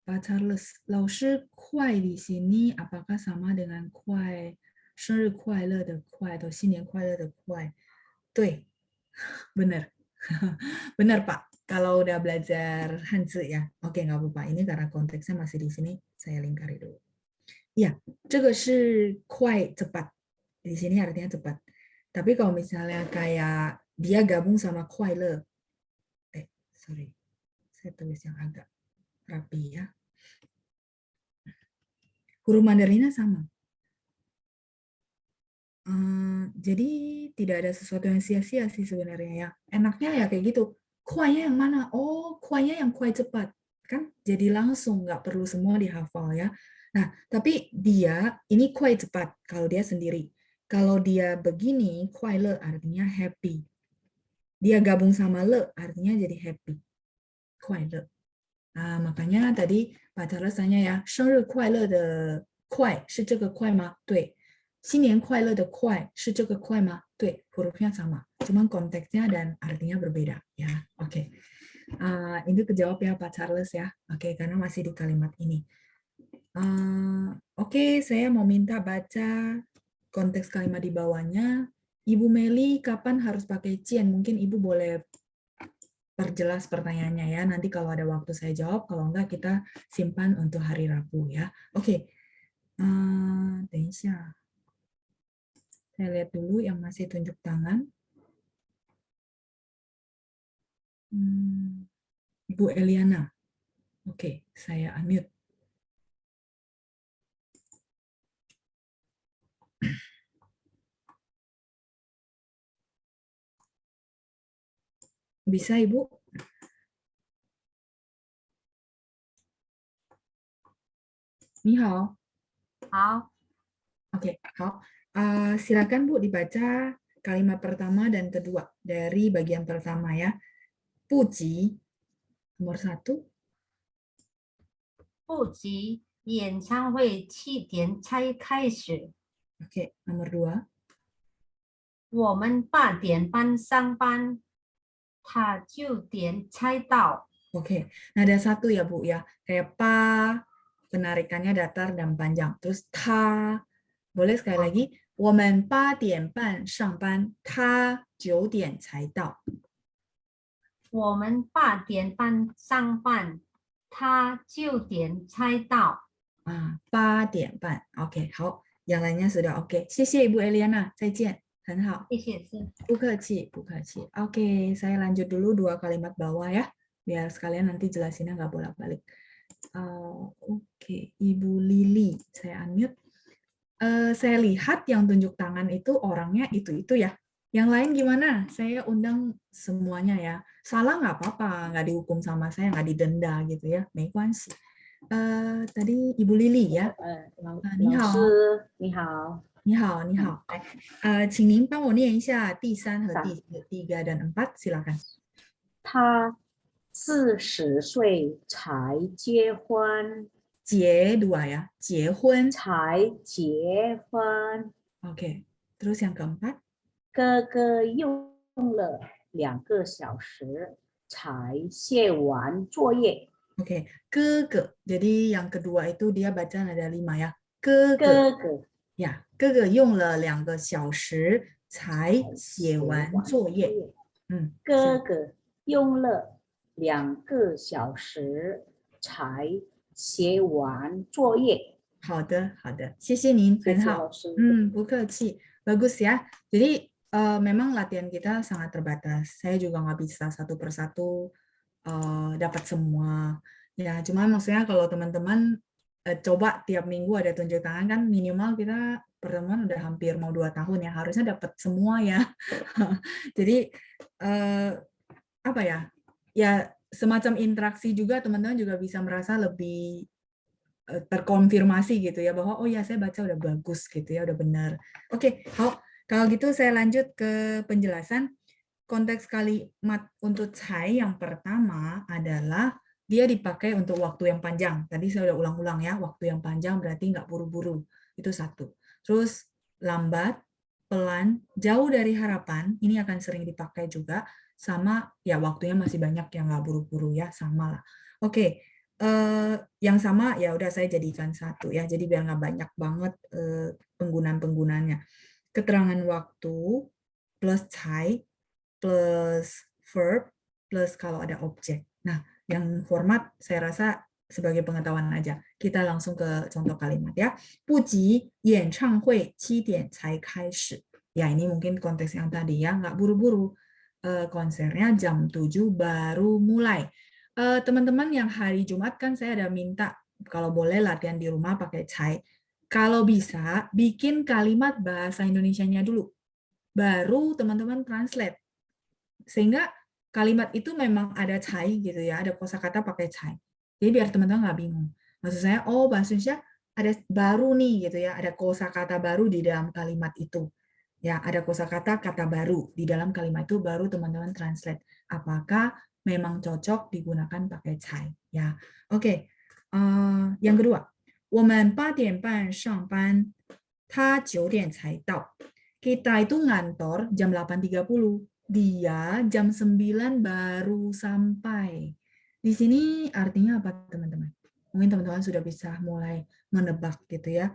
Pak Charles, 老师快 di sini apakah sama dengan 快生日快乐的快 atau 新年快乐的快? 对, benar. Benar Pak, kalau udah belajar Hanzi ya. Oke, nggak apa-apa. Ini karena konteksnya masih di sini, saya lingkari dulu. Ya, 这个是快 cepat. Di sini artinya cepat. Tapi kalau misalnya kayak dia gabung sama 快乐, sorry, saya tulis yang agak rapi ya. Huruf Mandarinnya sama. Jadi tidak ada sesuatu yang sia-sia sih sebenarnya ya. Enaknya ya kayak gitu. Kuainya yang mana? Oh, kuainya yang kuai cepat. Kan jadi langsung, nggak perlu semua dihafal ya. Nah, tapi dia, ini kuai cepat kalau dia sendiri. Kalau dia begini, kuai le artinya happy. Dia gabung sama le artinya jadi happy. Kuai le. makanya tadi Pak Charles tanya ya, 生日快乐的快是这个快吗？对。新年快乐的快是这个快吗？对，hurufnya sama, cuman konteksnya dan artinya berbeda ya. Oke. Itu kejawab ya Pak Charles ya. Oke, karena masih di kalimat ini. Oke, saya mau minta baca konteks kalimat di bawahnya. Ibu Meli, kapan harus pakai cien? Mungkin Ibu boleh perjelas pertanyaannya ya. Nanti kalau ada waktu saya jawab, kalau enggak kita simpan untuk hari Rabu ya. Oke. 等一下。 Saya lihat dulu yang masih tunjuk tangan. Ibu Eliana. Oke, saya unmute. Bisa, Ibu? Ni hao. Hao. Oke, hao. Silakan Bu dibaca kalimat pertama dan kedua dari bagian pertama ya. Puji, nomor 1. 不急，演唱会7点才开始。 Oke, nomor 2. 我们8点半上班，他9点才到。 Oke, nah ada 1 ya Bu ya. Kayak pa, penarikannya datar dan panjang. Terus ta, boleh sekali lagi. 我们8点半上班，他9点才到。我们8点半上班，他9点才到。 8点半。Oke, 好，yang lainnya sudah oke. 谢谢 Ibu Eliana， 再见，很好。谢谢师。不客气，不客气。Oke, saya lanjut dulu 2 kalimat bawah ya, biar sekalian nanti jelasinnya nggak bolak-balik. Oke, Ibu Lili, saya unmute. Saya lihat yang tunjuk tangan itu orangnya itu ya. Yang lain gimana? Saya undang semuanya ya. Salah nggak apa-apa, nggak dihukum sama saya, nggak didenda gitu ya. 没关系。tadi Ibu Lili ya. 你好，你好，你好，你好。请您帮我念一下第3和第4、3 dan 4，silakan。他40岁才结婚，结 2 ya, 结婚。才结婚。 Oke, terus yang keempat. 哥哥用了2个小时才写完作业。 Oke, 哥哥. Jadi yang kedua itu dia baca nada 5 ya. 哥哥。哥哥 Ya, 哥哥用了2个小时才写完作业。哥哥用了2个小时才写完作业。好的，好的，谢谢您，很好。不客气，bagus ya. Jadi memang latihan kita sangat terbatas. Saya juga nggak bisa satu persatu dapat semua. Ya, cuma maksudnya kalau teman-teman coba tiap minggu ada tunjuk tangan kan minimal kita pertemuan udah hampir mau 2 tahun ya, harusnya dapat semua ya. Jadi apa ya? Ya semacam interaksi juga, teman-teman juga bisa merasa lebih terkonfirmasi gitu ya bahwa oh ya saya baca udah bagus gitu ya, udah benar. Oke, kalau gitu saya lanjut ke penjelasan. Konteks kalimat untuk cai yang pertama adalah dia dipakai untuk waktu yang panjang. Tadi saya udah ulang-ulang ya, waktu yang panjang berarti nggak buru-buru. Itu 1. Terus lambat, pelan, jauh dari harapan, ini akan sering dipakai juga. Sama ya waktunya masih banyak yang nggak buru-buru ya, sama lah. Oke. Yang sama ya udah saya jadikan 1 ya, jadi biar nggak banyak banget penggunaan-penggunaannya. Keterangan waktu plus cai plus verb plus kalau ada objek. Nah, yang format saya rasa sebagai pengetahuan aja. Kita langsung ke contoh kalimat ya. 不急，演唱会7点才开始. Ya ini mungkin konteks yang tadi ya, nggak buru-buru. Konsernya jam 7 baru mulai. Teman-teman yang hari Jumat kan saya ada minta kalau boleh latihan di rumah pakai cai. Kalau bisa bikin kalimat bahasa Indonesianya dulu. Baru teman-teman translate. Sehingga kalimat itu memang ada cai gitu ya, ada kosakata pakai cai. Jadi biar teman-teman nggak bingung. Maksud saya, oh bahasa Indonesia ada baru nih gitu ya, ada kosakata baru di dalam kalimat itu. Ya, ada kosakata kata baru di dalam kalimat itu, baru teman-teman translate. Apakah memang cocok digunakan pakai cai ya. Oke. Yang kedua, 我们8点半上班，他9点才到。Kita itu ngantor jam 8.30. Dia jam 9 baru sampai. Di sini artinya apa, teman-teman? Mungkin teman-teman sudah bisa mulai menebak gitu ya.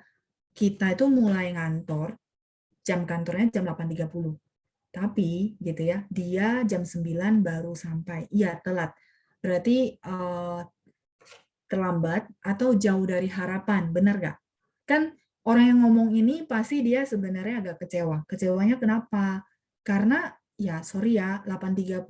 Kita itu mulai ngantor, jam kantornya jam 8.30. Tapi gitu ya, dia jam 9 baru sampai. Iya, telat. Berarti terlambat atau jauh dari harapan, benar nggak? Kan orang yang ngomong ini pasti dia sebenarnya agak kecewa. Kecewanya kenapa? Karena ya sorry ya, 8.30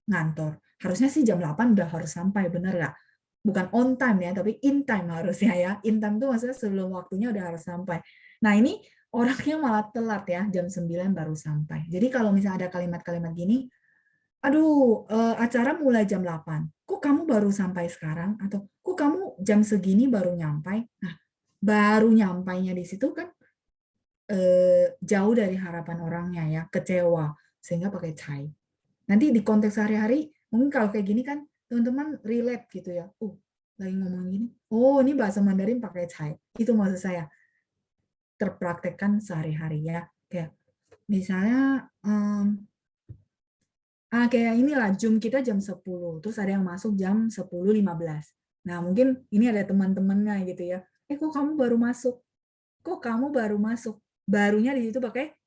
ngantor. Harusnya sih jam 8 udah harus sampai, benar nggak? Bukan on time ya, tapi in time harusnya ya. In time tuh maksudnya sebelum waktunya udah harus sampai. Nah ini orangnya malah telat ya, jam 9 baru sampai. Jadi kalau misalnya ada kalimat-kalimat gini, aduh, acara mulai jam 8. Kok kamu baru sampai sekarang? Atau kok kamu jam segini baru nyampai? Nah, baru nyampainya di situ kan jauh dari harapan orangnya ya, kecewa. Sehingga pakai cai. Nanti di konteks sehari-hari, mungkin kalau kayak gini kan teman-teman relate gitu ya. Lagi ngomong gini. Oh, ini bahasa Mandarin pakai cai. Itu maksud saya. Terpraktekkan sehari-hari ya. Kayak misalnya kayak inilah Zoom kita jam 10, terus ada yang masuk jam 10.15. Nah, mungkin ini ada teman-temannya gitu ya. Kok kamu baru masuk? Kok kamu baru masuk? Barunya di situ pakai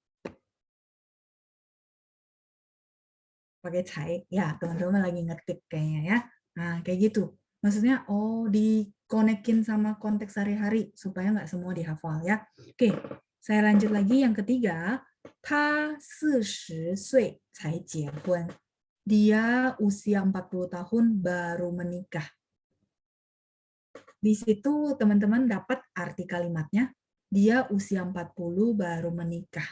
cai. Ya, teman-teman lagi ngetik kayaknya ya. Nah, kayak gitu. Maksudnya, dikonekin sama konteks sehari-hari supaya nggak semua dihafal ya. Oke, saya lanjut lagi yang ketiga. 他40岁才结婚. Dia usia 40 tahun baru menikah. Di situ teman-teman dapat arti kalimatnya. Dia usia 40 baru menikah.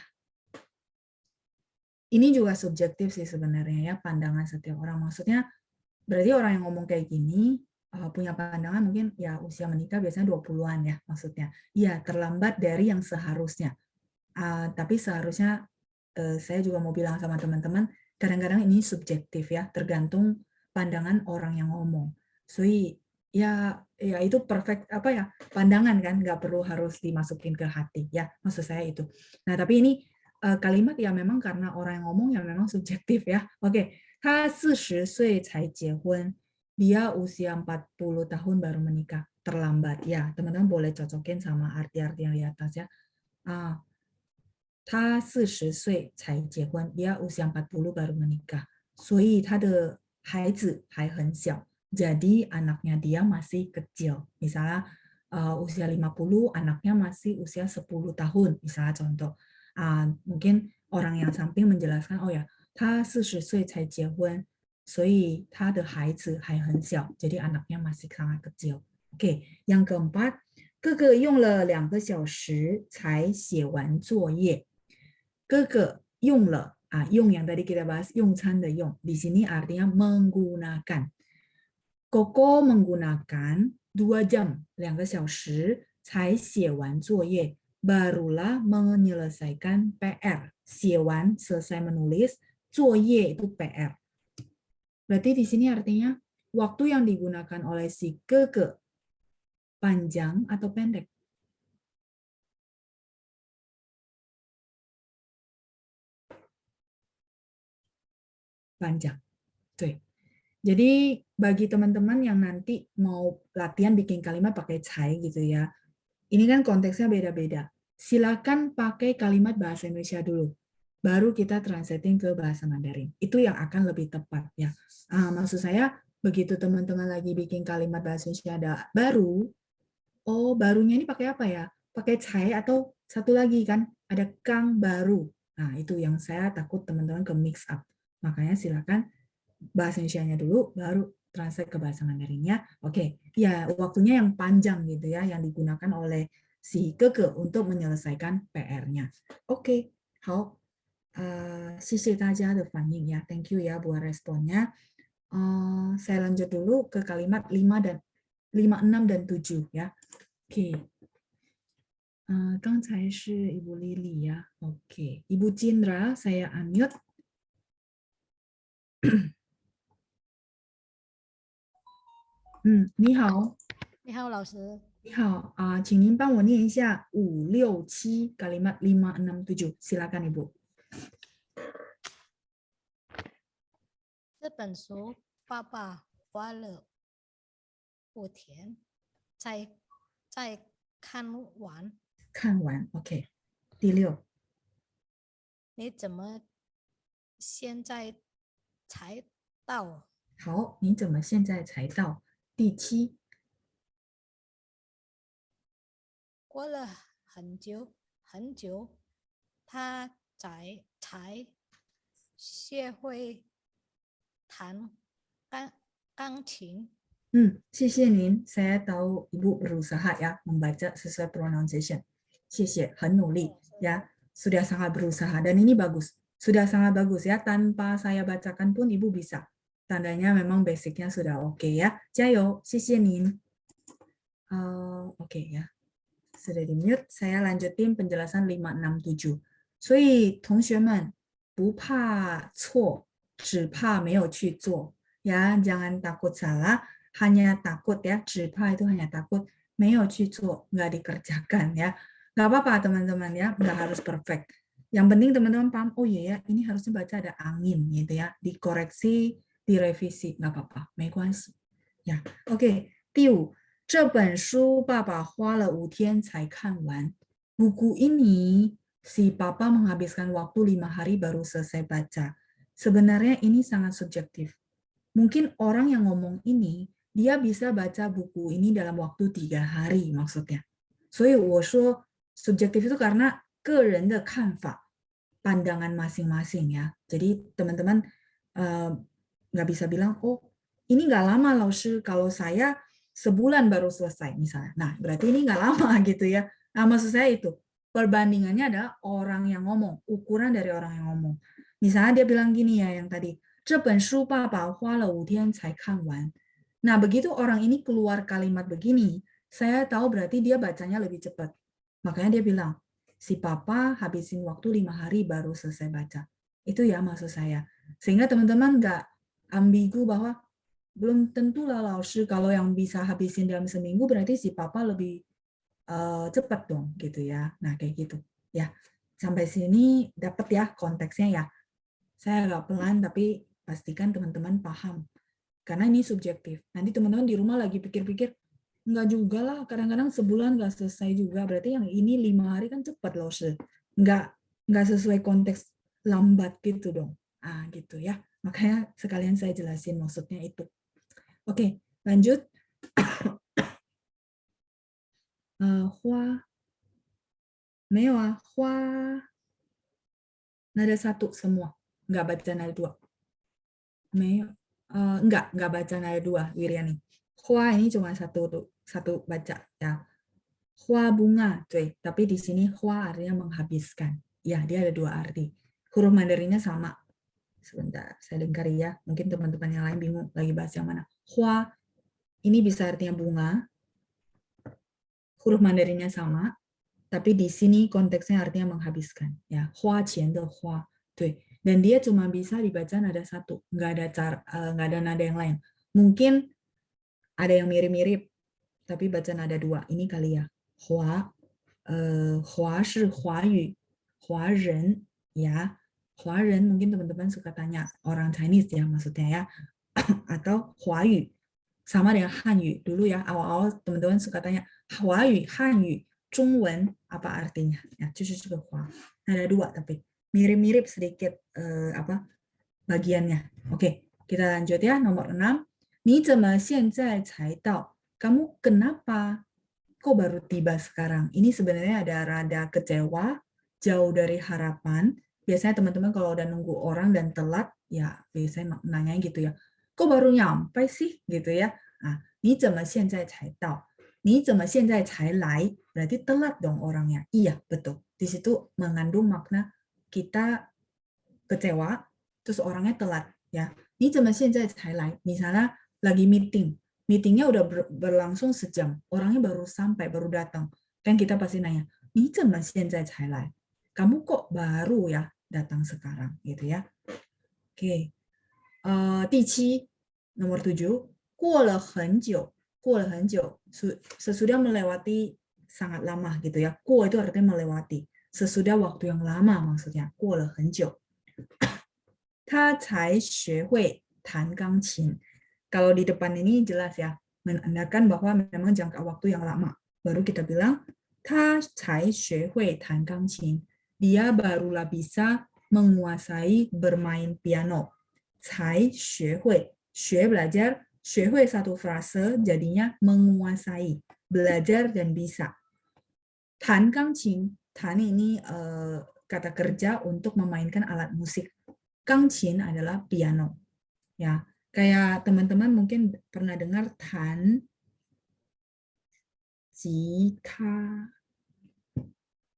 Ini juga subjektif sih sebenarnya ya, pandangan setiap orang. Maksudnya berarti orang yang ngomong kayak gini punya pandangan mungkin ya usia menikah biasanya 20-an ya maksudnya. Iya, terlambat dari yang seharusnya. Tapi seharusnya saya juga mau bilang sama teman-teman, kadang-kadang ini subjektif ya, tergantung pandangan orang yang ngomong. So, ya itu perfect pandangan kan, nggak perlu harus dimasukin ke hati ya, maksud saya itu. Nah, tapi ini kalimat ya memang karena orang yang ngomong ya memang subjektif ya. Oke, 他40岁才结婚, dia usia 40 tahun baru menikah. Terlambat ya, teman-teman boleh cocokin sama arti-arti yang di atas ya. 他40岁才结婚, dia usia 40 baru menikah. 所以他的孩子还很小. Jadi anaknya dia masih kecil. Misalnya usia 50, anaknya masih usia 10 tahun. Misalnya contoh. Mungkin orang yang samping menjelaskan, 他40岁才结婚, 所以他的孩子还很小. Jadi anaknya masih sangat kecil. Oke, yang keempat, 哥哥用了2个小时才写完作业. 哥哥用了用yang tadi kita bahas 用餐的用, di sini artinya menggunakan. Koko menggunakan 2 jam 2个小时才写完作业, barulah menyelesaikan PR. 写完 selesai menulis, 作业 itu PR. Berarti di sini artinya waktu yang digunakan oleh si keke panjang atau pendek? Panjang. Tuh. Jadi bagi teman-teman yang nanti mau latihan bikin kalimat pakai cai gitu ya. Ini kan konteksnya beda-beda. Silakan pakai kalimat bahasa Indonesia dulu. Baru kita translating ke bahasa Mandarin. Itu yang akan lebih tepat ya. Maksud saya begitu teman-teman lagi bikin kalimat bahasa Indonesia ada baru, barunya ini pakai apa ya? Pakai cai atau satu lagi kan ada kang baru. Nah, itu yang saya takut teman-teman ke mix up. Makanya silakan bahasa Indonesianya dulu, baru translate ke bahasa Mandarinnya. Oke, ya waktunya yang panjang gitu ya, yang digunakan oleh si keke untuk menyelesaikan PR-nya. Oke, 好，谢谢大家的反应ya, thank you ya buat responnya. Saya lanjut dulu ke kalimat 5, 6 dan 7 ya. Oke. 刚才是 Ibu Lili ya. Oke, Ibu Cindra saya unmute. 你好，你好，老师。你好啊，请您帮我念一下5、6、7 kalimat 5, 6, 7. Silakan Ibu. 这本书爸爸花了5天才看完。看完 OK。第6，你怎么现在才到？好，你怎么现在才到？第7，过了很久很久，他才学会弹钢琴。谢谢您。Saya tahu Ibu berusaha ya membaca sesuai pronunciation. 谢谢，很努力ya. Sudah sangat berusaha dan ini bagus. Sudah sangat bagus ya. Tanpa saya bacakan pun Ibu bisa. Tandanya memang basicnya sudah oke ya. 加油，谢谢您。Oke ya. Sudah di mute. Saya lanjutin penjelasan 5, 6, 7. 所以同学们不怕错，只怕没有去做ya. Jangan takut salah. Hanya takut ya, 只怕 itu hanya takut, 没有去做, nggak dikerjakan ya. Nggak apa-apa teman-teman ya, nggak harus perfect. Yang penting teman-teman paham, oh iya ya, ini harusnya baca ada angin gitu ya, dikoreksi, direvisi, nggak apa-apa, 没关系. Ya, oke. 第5，这本书爸爸花了5天才看完. Buku ini si papa menghabiskan waktu 5 hari baru selesai baca. Sebenarnya ini sangat subjektif. Mungkin orang yang ngomong ini dia bisa baca buku ini dalam waktu 3 hari maksudnya. 所以我说 subjektif itu karena 个人的看法, pandangan masing-masing ya. Jadi teman-teman nggak bisa bilang, oh ini nggak lama Laoshi, kalau saya sebulan baru selesai misalnya. Nah berarti ini nggak lama gitu ya. Nah maksud saya itu, perbandingannya adalah orang yang ngomong, ukuran dari orang yang ngomong. Misalnya dia bilang gini ya yang tadi, 这本书爸爸花了5天才看完. Nah, begitu orang ini keluar kalimat begini, saya tahu berarti dia bacanya lebih cepat. Makanya dia bilang, si papa habisin waktu 5 hari baru selesai baca. Itu ya maksud saya. Sehingga teman-teman nggak ambigu bahwa belum tentulah Laoshi kalau yang bisa habisin dalam seminggu berarti si papa lebih cepat dong gitu ya. Nah, kayak gitu. Ya, sampai sini dapat ya konteksnya ya. Saya agak pelan tapi pastikan teman-teman paham. Karena ini subjektif. Nanti teman-teman di rumah lagi pikir-pikir, enggak juga lah, kadang-kadang sebulan enggak selesai juga. Berarti yang ini 5 hari kan cepat loh. Enggak sesuai konteks lambat gitu dong. Gitu ya. Makanya sekalian saya jelasin maksudnya itu. Oke, lanjut. Hua. Mewah. Hua. Nada 1 semua. Enggak baca nada 2. Enggak baca nada 2, Wiriani. Hua ini cuma satu baca ya. Hua bunga, cuy. Tapi di sini hua artinya menghabiskan. Ya, dia ada 2 arti. Huruf Mandarinnya sama. Sebentar, saya lingkari ya. Mungkin teman-teman yang lain bingung lagi bahas yang mana. Hua ini bisa artinya bunga. Huruf Mandarinnya sama. Tapi di sini konteksnya artinya menghabiskan. Ya, hua qian de hua. Tuh. Dan dia cuma bisa dibaca nada 1, nggak ada nada yang lain. Mungkin ada yang mirip-mirip, tapi baca nada 2. Ini kali ya. Hua, hua shi huayu, hua ren, ya. Hua ren mungkin teman-teman suka tanya orang Chinese ya maksudnya ya. Atau huayu, sama dengan Hanyu. Dulu ya, awal-awal teman-teman suka tanya huayu, Hanyu, Zhongwen, apa artinya? Ya, cucu juga hua. Nada 2 tapi. Mirip-mirip sedikit bagiannya. Oke, kita lanjut ya. Nomor 6. 你怎么现在才到? Kamu kenapa kok baru tiba sekarang? Ini sebenarnya ada rada kecewa, jauh dari harapan. Biasanya teman-teman kalau udah nunggu orang dan telat, ya biasanya nanya gitu ya. Kok baru nyampe sih? Gitu ya. Nah, 你怎么现在才到? 你怎么现在才来? Berarti telat dong orangnya. Iya, betul. Di situ mengandung makna kita kecewa, terus orangnya telat ya. 你怎么现在才来? Misalnya lagi meetingnya udah berlangsung sejam, orangnya baru sampai, baru datang. Kan kita pasti nanya, 你怎么现在才来? Kamu kok baru ya datang sekarang gitu ya. Oke. 第7 nomor 7, 过了很久过了很久，sesudah melewati sangat lama gitu ya. 过 itu artinya melewati. Sesudah waktu yang lama maksudnya 过了很久。他才学会弹钢琴。Kalau di depan ini jelas ya, menandakan bahwa memang jangka waktu yang lama. Baru kita bilang, 他才学会弹钢琴. Dia barulah bisa menguasai bermain piano. 才学会, 学 belajar, 学会 satu frase jadinya menguasai, belajar dan bisa. 弹钢琴, 弹 ini kata kerja untuk memainkan alat musik. 钢琴 adalah piano. Ya, kayak teman-teman mungkin pernah dengar tan jita.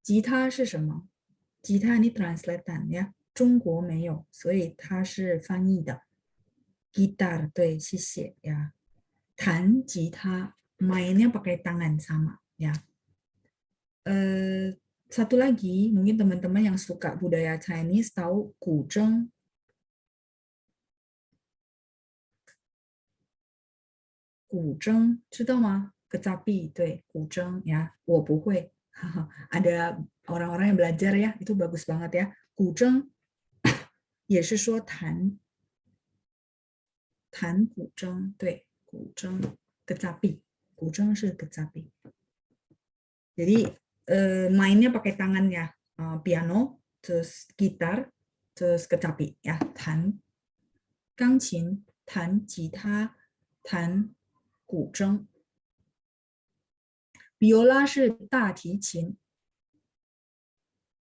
Jita 是什么？ Jita ini translatean ya. 中国没有，所以它是翻译的。Gitar 对，谢谢ya. 弹吉他 mainnya pakai tangan sama ya. Satu lagi, mungkin teman-teman yang suka budaya Chinese tahu 古筝。古筝知道吗？ Kecapi 对，古筝 ya， 我不会。Ada orang-orang yang belajar ya, itu bagus banget ya. 古筝也是说弹古筝，对，古筝 kecapi， 古筝是 kecapi。jadi mainnya pakai tangan ya, piano, terus gitar, terus kecapi ya, 弹钢琴、弹吉他、弹古筝。Biola 是大提琴，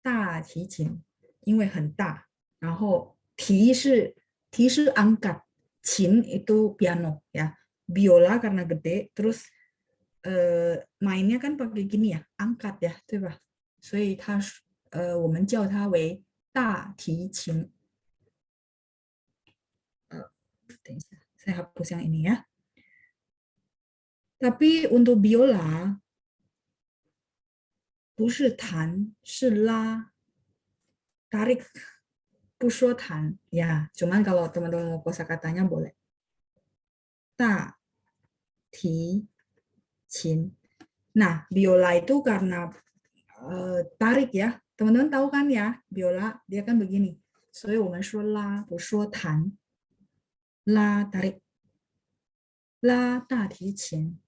大提琴因为很大，然后提是 angkat, 琴 itu piano ya. Biola karena gede, terus mainnya kan pakai gini ya, angkat ya, 对吧？所以它我们叫它为大提琴。等一下，saya hapus yang ini ya. Tapi untuk biola 不是弹，是拉。tarik 不说弹ya, cuman kalau teman-teman mau kosakatanya boleh. 大提琴. Nah, biola itu karena tarik ya. Teman-teman tahu kan ya, biola dia kan begini. 所以我们说拉，不说弹。拉 tarik. 拉大提琴.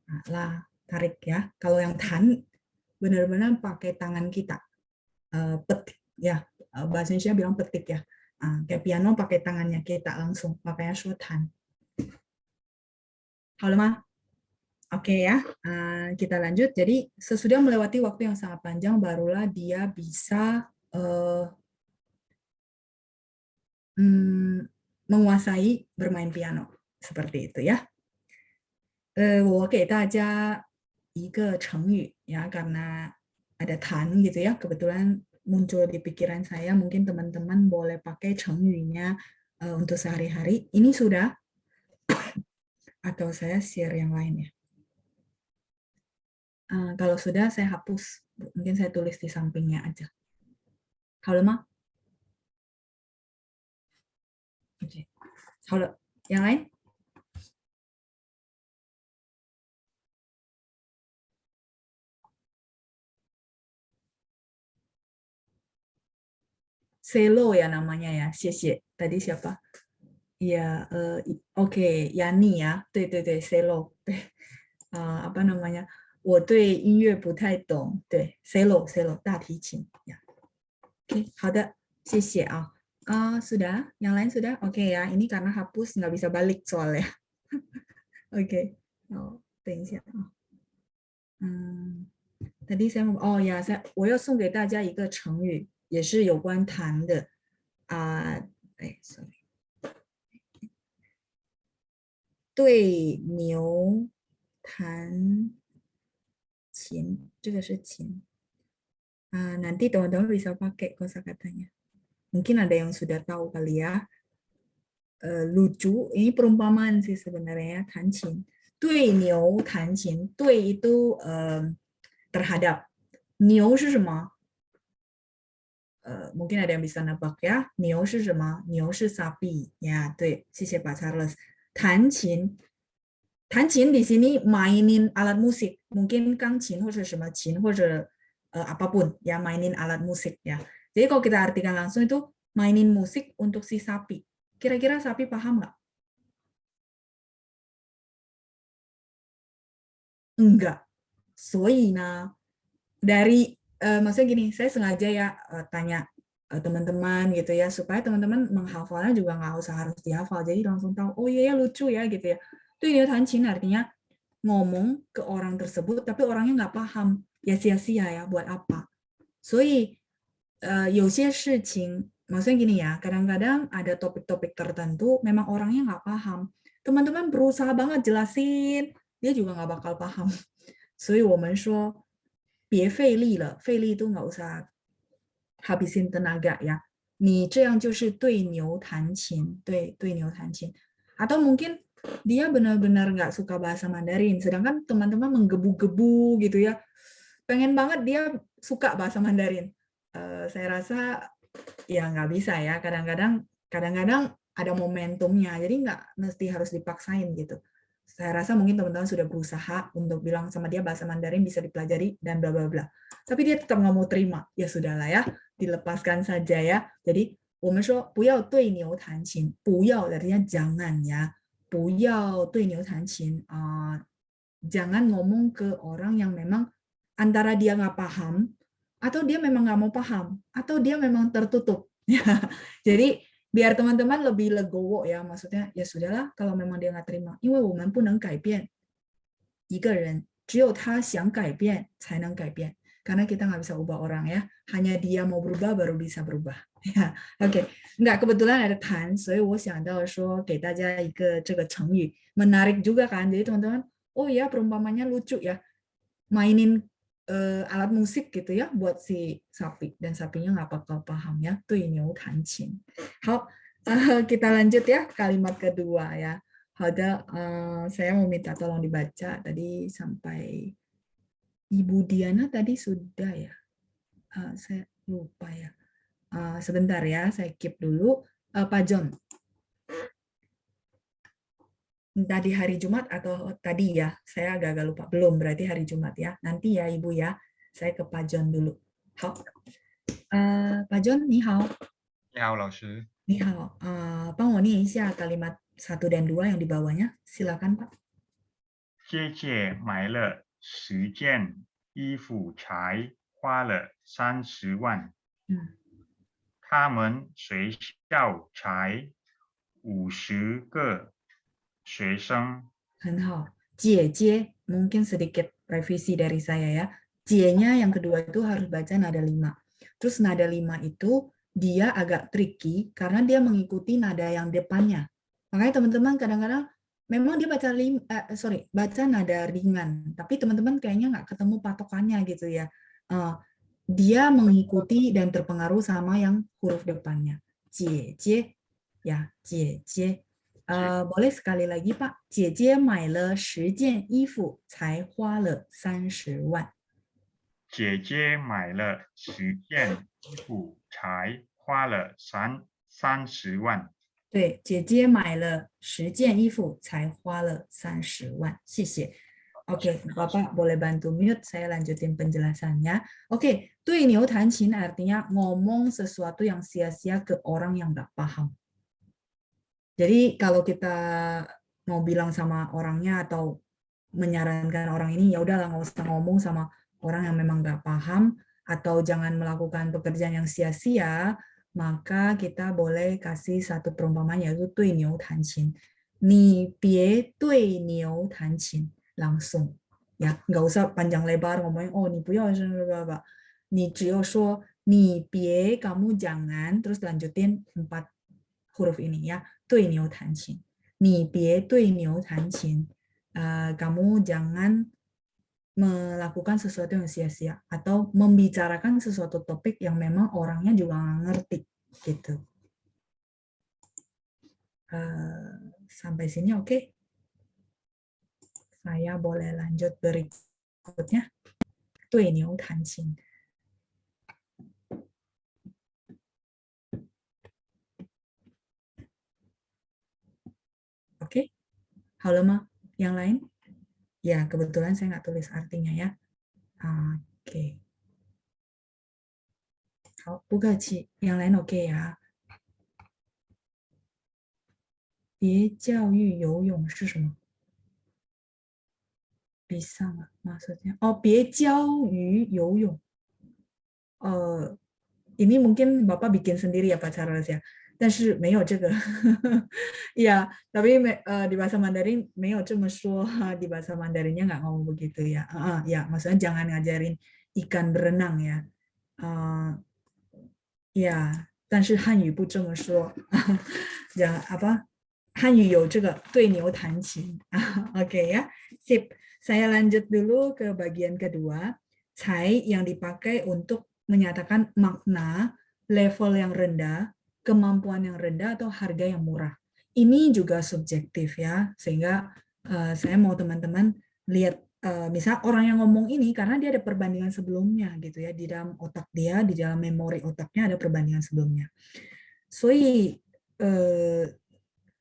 Nah, 拉 tarik ya. Kalau yang tan benar-benar pakai tangan kita. Petik ya. Bahasa Indonesia bilang petik ya. Kayak piano pakai tangannya kita langsung. Makanya 说弹。好了吗？ Oke ya, kita lanjut. Jadi sesudah melewati waktu yang sangat panjang, barulah dia bisa menguasai bermain piano. Seperti itu ya. 我给大家一个成语ya, karena ada tan gitu ya. Kebetulan muncul di pikiran saya, mungkin teman-teman boleh pakai成语nya untuk sehari-hari. Ini sudah atau saya share yang lain ya. Kalau sudah saya hapus, mungkin saya tulis di sampingnya aja. 好了吗？ Oke. 好了，yang lain? Selo ya namanya ya, 谢谢. Tadi siapa? Ya, oke, Yani ya. 对对对 Selo. 对，apa namanya? 我对音乐不太懂，对 ，cello 大提琴呀。Oke, 好的，谢谢啊。sudah, yang lain sudah, oke ya. Ini karena hapus nggak bisa balik soalnya. Oke, 等一下啊。tadi saya mau, ya, 我要送给大家一个成语，也是有关弹的sorry， 对牛弹琴，这个是琴. Nanti teman-teman bisa pakai kosakatanya. Mungkin ada yang sudah tahu kali ya. Lucu, ini perumpamaan sih sebenarnya ya, 弹琴. 对牛弹琴, 对 itu terhadap. 牛是什么? Mungkin ada yang bisa nebak ya. 牛是什么? 牛是 sapi. Ya, 对，谢谢Pak Charles. 弹琴 Tancin di sini mainin alat musik, mungkin kangcin 或者什么琴或者apapun ya mainin alat musik ya. Jadi kalau kita artikan langsung itu mainin musik untuk si sapi. Kira-kira sapi paham nggak? Enggak. 所以呢, dari maksudnya gini, saya sengaja ya tanya teman-teman gitu ya supaya teman-teman menghafalnya juga nggak usah harus dihafal. Jadi langsung tahu, oh iya ya lucu ya gitu ya. Itu ini tancin artinya ngomong ke orang tersebut tapi orangnya nggak paham, ya sia-sia ya buat apa. 所以有些事情 maksudnya gini ya, kadang-kadang ada topik-topik tertentu memang orangnya nggak paham. Teman-teman berusaha banget jelasin, dia juga nggak bakal paham. 所以我们说别费力了，费力都nggak usah habisin tenaga ya. 你这样就是对牛弹琴，对牛弹琴。Atau mungkin dia benar-benar nggak suka bahasa Mandarin, sedangkan teman-teman menggebu-gebu gitu ya, pengen banget dia suka bahasa Mandarin. Saya rasa ya nggak bisa ya, kadang-kadang ada momentumnya, jadi nggak mesti harus dipaksain gitu. Saya rasa mungkin teman-teman sudah berusaha untuk bilang sama dia bahasa Mandarin bisa dipelajari dan bla bla bla, tapi dia tetap nggak mau terima. Ya sudahlah ya, dilepaskan saja ya. Jadi 我们说不要对牛弹琴，不要 artinya jangan ya, 不要对牛弹琴jangan ngomong ke orang yang memang antara dia nggak paham atau dia memang nggak mau paham atau dia memang tertutup. Jadi biar teman-teman lebih legowo ya, maksudnya ya sudahlah kalau memang dia nggak terima, 因为我们不能改变一个人，只有他想改变才能改变。Karena kita nggak bisa ubah orang ya, hanya dia mau berubah baru bisa berubah. Ya, oke. Nggak kebetulan ada tan, 所以我想到说给大家一个这个成语 menarik juga kan. Jadi teman-teman, oh ya perumpamannya lucu ya, mainin alat musik gitu ya buat si sapi dan sapinya nggak bakal paham ya. 对牛弹琴. 好, kita lanjut ya kalimat kedua ya. 好的, saya mau minta tolong dibaca tadi sampai Ibu Diana tadi sudah ya. Saya lupa ya. Sebentar ya, saya keep dulu. Pak John. Tadi hari Jumat atau tadi ya? Saya agak-agak lupa. Belum, berarti hari Jumat ya. Nanti ya Ibu ya. Saya ke Pak John dulu. Hao. Pak John, ni hao. 你好，老师。你好. 帮我念一下 kalimat 1 dan 2 yang di bawahnya. Silakan Pak. 姐姐买了10件衣服才花了30万。他们学校才50个学生。很好. 姐姐 mungkin sedikit revisi dari saya ya. J-nya yang kedua itu harus baca nada 5. Terus nada 5 itu dia agak tricky karena dia mengikuti nada yang depannya. Makanya teman-teman kadang-kadang memang dia baca nada ringan, tapi teman-teman kayaknya nggak ketemu patokannya gitu ya. Dia mengikuti dan terpengaruh sama yang huruf depannya. Jie, ya, jie. Boleh sekali lagi Pak. 姐姐买了10件衣服才花了30万。姐姐买了10件衣服才花了30万。对，姐姐买了10件衣服才花了30万。谢谢。Oke, Bapak boleh bantu mute, saya lanjutin penjelasannya. Oke, 对牛弹琴 artinya ngomong sesuatu yang sia-sia ke orang yang nggak paham. Jadi kalau kita mau bilang sama orangnya atau menyarankan orang ini, ya udahlah nggak usah ngomong sama orang yang memang nggak paham atau jangan melakukan pekerjaan yang sia-sia, maka kita boleh kasih satu perumpamaan yaitu 对牛弹琴. 你别对牛弹琴 langsung ya, nggak usah panjang lebar ngomongin oh 你不要你只有说你别 kamu jangan terus lanjutin 4 huruf ini ya, 对牛弹琴. 你别对牛弹琴. Kamu jangan melakukan sesuatu yang sia-sia atau membicarakan sesuatu topik yang memang orangnya juga nggak ngerti gitu. Sampai sini oke? Saya boleh lanjut berikutnya. 对牛弹琴. Oke, 好了吗？ Yang lain? Ya, kebetulan saya nggak tulis artinya ya. Oke. Bukaci. Yang lain oke ya. 别教育游泳是什么？ bisa nggak maksudnya? Oh, 别教鱼游泳. Ini mungkin Bapak bikin sendiri ya Pak Charles ya. 但是没有这个. Ya, tapi di bahasa Mandarin 没有这么说. Di bahasa Mandarinnya nggak ngomong begitu ya. Ya, maksudnya jangan ngajarin ikan berenang ya. Ya, 但是汉语不这么说. Jangan apa? 汉语有这个对牛弹琴. Oke ya. Sip. Saya lanjut dulu ke bagian kedua. Cai yang dipakai untuk menyatakan makna, level yang rendah, kemampuan yang rendah, atau harga yang murah. Ini juga subjektif ya, sehingga saya mau teman-teman lihat, misal orang yang ngomong ini karena dia ada perbandingan sebelumnya gitu ya, di dalam otak dia, di dalam memori otaknya ada perbandingan sebelumnya. 所以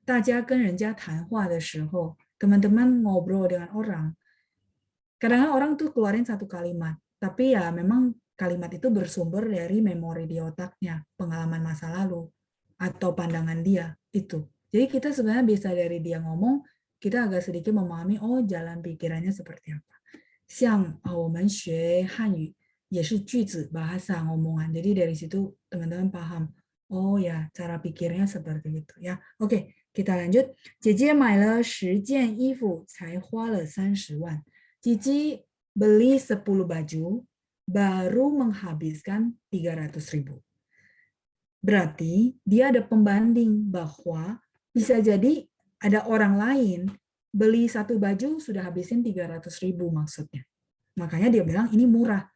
大家跟人家谈话的时候, teman-teman ngobrol dengan orang, kadang-kadang orang tuh keluarin satu kalimat, tapi ya memang kalimat itu bersumber dari memori di otaknya, pengalaman masa lalu, atau pandangan dia itu. Jadi kita sebenarnya bisa dari dia ngomong, kita agak sedikit memahami, oh jalan pikirannya seperti apa. 像我们学汉语也是句子 bahasa ngomongan. Jadi dari situ teman-teman paham, oh ya cara pikirnya seperti itu ya. Oke, kita lanjut. 姐姐买了10件衣服才花了30万. Cici beli 10 baju, baru menghabiskan 300.000. Berarti dia ada pembanding bahwa bisa jadi ada orang lain beli satu baju sudah habisin 300.000 maksudnya. Makanya dia bilang ini murah.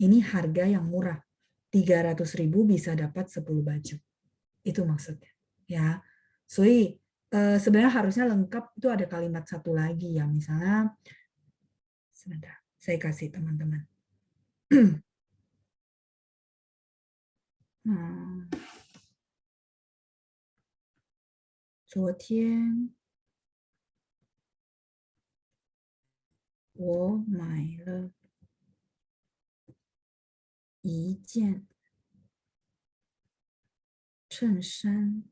Ini harga yang murah. 300.000 bisa dapat 10 baju. Itu maksudnya. Ya. So, sebenarnya harusnya lengkap itu ada kalimat satu lagi ya. Misalnya, sebentar, saya kasih teman-teman. 昨天我买了一件衬衫.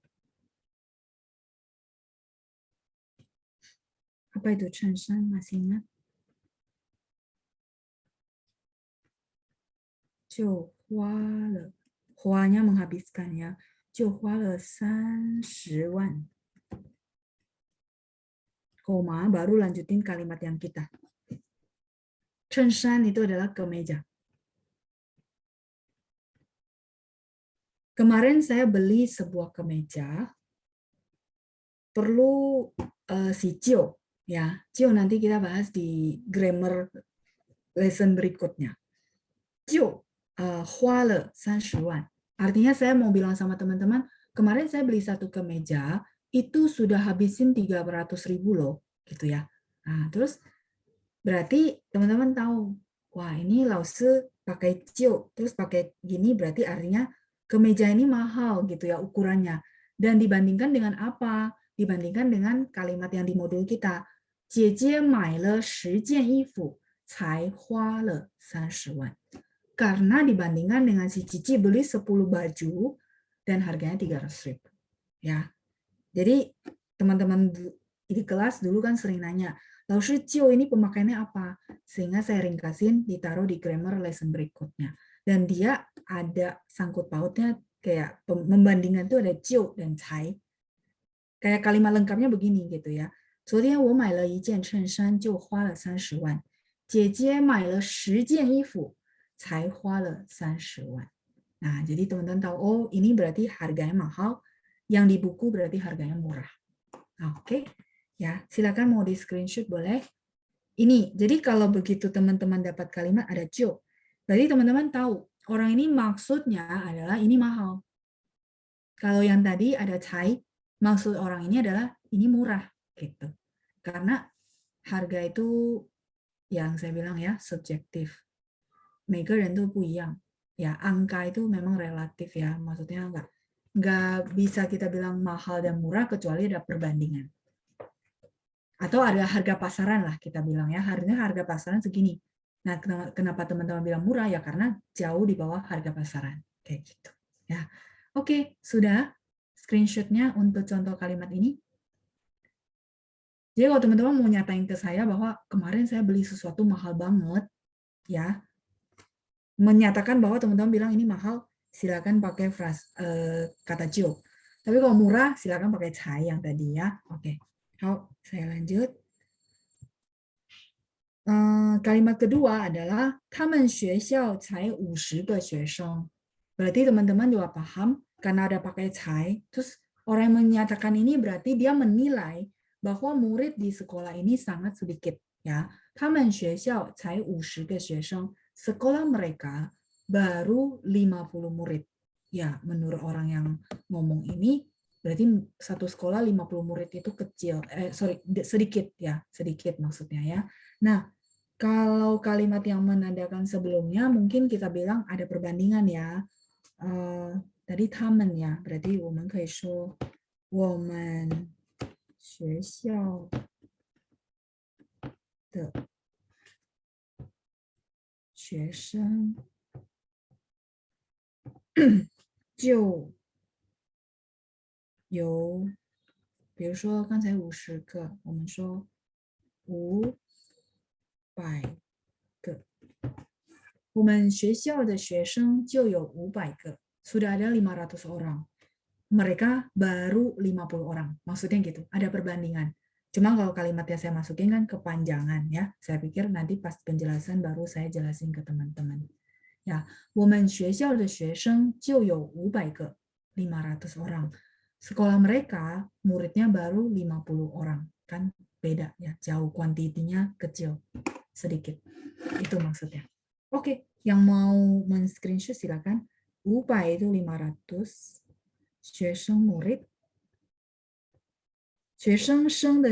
Apa itu 衬衫? Masih ingat? 就花了, 花nya menghabiskan ya, 就花了30万. Koma, baru lanjutin kalimat yang kita. 衬衫 itu adalah kemeja. Kemarin saya beli sebuah kemeja, perlu si Cio, ya. Cio nanti kita bahas di grammar lesson berikutnya. Cio, 花了30万. Artinya saya mau bilang sama teman-teman, kemarin saya beli satu kemeja, itu sudah habisin 300.000 loh, gitu ya. Nah, terus berarti teman-teman tahu, wah ini Lause pakai Cio, terus pakai gini berarti artinya kemeja ini mahal gitu ya ukurannya. Dan dibandingkan dengan apa? Dibandingkan dengan kalimat yang di modul kita. 姐姐买了10件衣服才花了30万. Karena dibandingkan dengan si Cici beli 10 baju dan harganya 300.000. Ya. Jadi teman-teman di kelas dulu kan sering nanya, Laushe Cio ini pemakaiannya apa? Sehingga saya ringkasin ditaruh di grammar lesson berikutnya. Dan dia ada sangkut pautnya kayak membandingkan itu ada Cio dan Cai. Kayak kalimat lengkapnya begini gitu ya. 昨天我买了一件衬衫就花了30万. 姐姐买了10件衣服才花了30万. Nah, jadi teman-teman tahu, oh ini berarti harganya mahal, yang di buku berarti harganya murah. Oke, ya silakan mau di screenshot boleh. Ini, jadi kalau begitu teman-teman dapat kalimat ada Cio, berarti teman-teman tahu, orang ini maksudnya adalah ini mahal. Kalau yang tadi ada Cai, maksud orang ini adalah ini murah. Gitu. Karena harga itu yang saya bilang ya subjektif. 每个人都不一样. Ya, angka itu memang relatif ya. Maksudnya nggak bisa kita bilang mahal dan murah kecuali ada perbandingan. Atau ada harga pasaran lah kita bilang ya, harga pasaran segini. Nah, kenapa teman-teman bilang murah ya karena jauh di bawah harga pasaran kayak gitu ya. Oke, sudah screenshotnya untuk contoh kalimat ini. Jadi kalau teman-teman mau nyatain ke saya bahwa kemarin saya beli sesuatu mahal banget ya, menyatakan bahwa teman-teman bilang ini mahal, silakan pakai kata jiu. Tapi kalau murah silakan pakai cai yang tadi ya. Oke. Saya lanjut. Kalimat kedua adalah 他们学校才50个学生. Berarti teman-teman juga paham karena ada pakai cai. Terus orang yang menyatakan ini berarti dia menilai bahwa murid di sekolah ini sangat sedikit ya. 他们学校才50个学生. Sekolah mereka baru 50 murid. Ya, menurut orang yang ngomong ini berarti satu sekolah 50 murid itu kecil. Sedikit ya, sedikit maksudnya ya. Nah, kalau kalimat yang menandakan sebelumnya mungkin kita bilang ada perbandingan ya. Tadi 他们 ya, berarti 我们可以说我们学校的学生就有，比如说刚才50个，我们说500个，我们学校的学生就有500个，sudah ada 500 orang. Mereka baru 50 orang. Maksudnya gitu, ada perbandingan. Cuma kalau kalimatnya saya masukin kan kepanjangan ya. Saya pikir nanti pas penjelasan baru saya jelasin ke teman-teman. Ya, 我们学校的学生就有500个，500 orang. Sekolah mereka muridnya baru 50 orang. Kan beda ya, jauh kuantitinya kecil, sedikit. Itu maksudnya. Oke, yang mau men-screenshot silakan. 500 itu 500. 学生 murid. 学生生的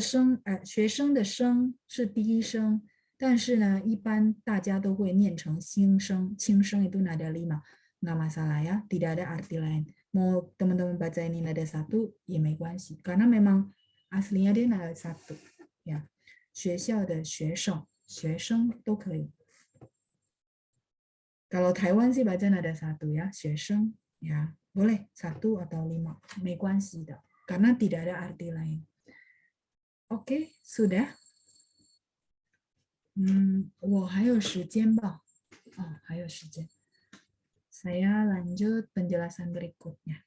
生是第一声，但是呢，一般大家都会念成轻声，轻声itu nada 5, nggak masalah ya, tidak ada arti lain. Mau teman-teman baca ini nada 1, ya 没关系, karena memang aslinya dia nada 1 ya. 学校的学生都可以. Kalau Taiwan sih baca nada 1 ya, 学生 ya, boleh 1 atau 5, 没关系的, karena tidak ada arti lain. Oke, sudah. 我还有时间吧?还有时间. Saya lanjut penjelasan berikutnya.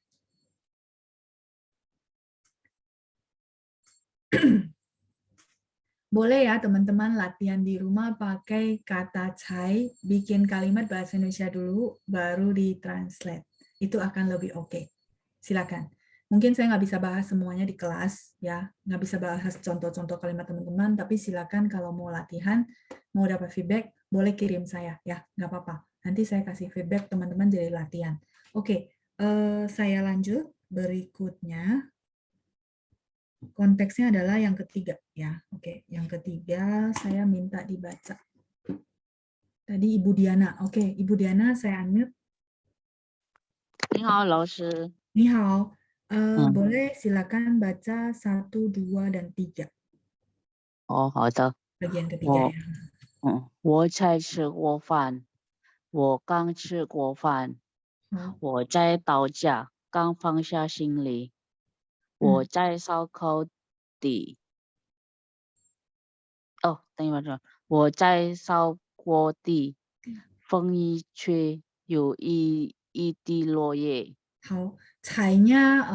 Boleh ya teman-teman latihan di rumah pakai kata cai, bikin kalimat bahasa Indonesia dulu, baru ditranslate. Itu akan lebih oke. Silakan. Mungkin saya nggak bisa bahas semuanya di kelas, ya, nggak bisa bahas contoh-contoh kalimat teman-teman, tapi silakan kalau mau latihan, mau dapat feedback, boleh kirim saya, ya, nggak apa-apa. Nanti saya kasih feedback teman-teman jadi latihan. Oke, saya lanjut berikutnya. Konteksnya adalah yang ketiga, ya. Oke, yang ketiga saya minta dibaca. Tadi Ibu Diana, oke, Ibu Diana saya unmute. 你好，老师。你好。Boleh silakan baca 1, 2, dan 3. 哦，好的。 Bagian ketiga ya. 我才吃过饭，我刚吃过饭，我在到家，刚放下行李，我在烧烤地。等一会儿，我在烧锅地，风一吹，有一滴落叶。 好, cainya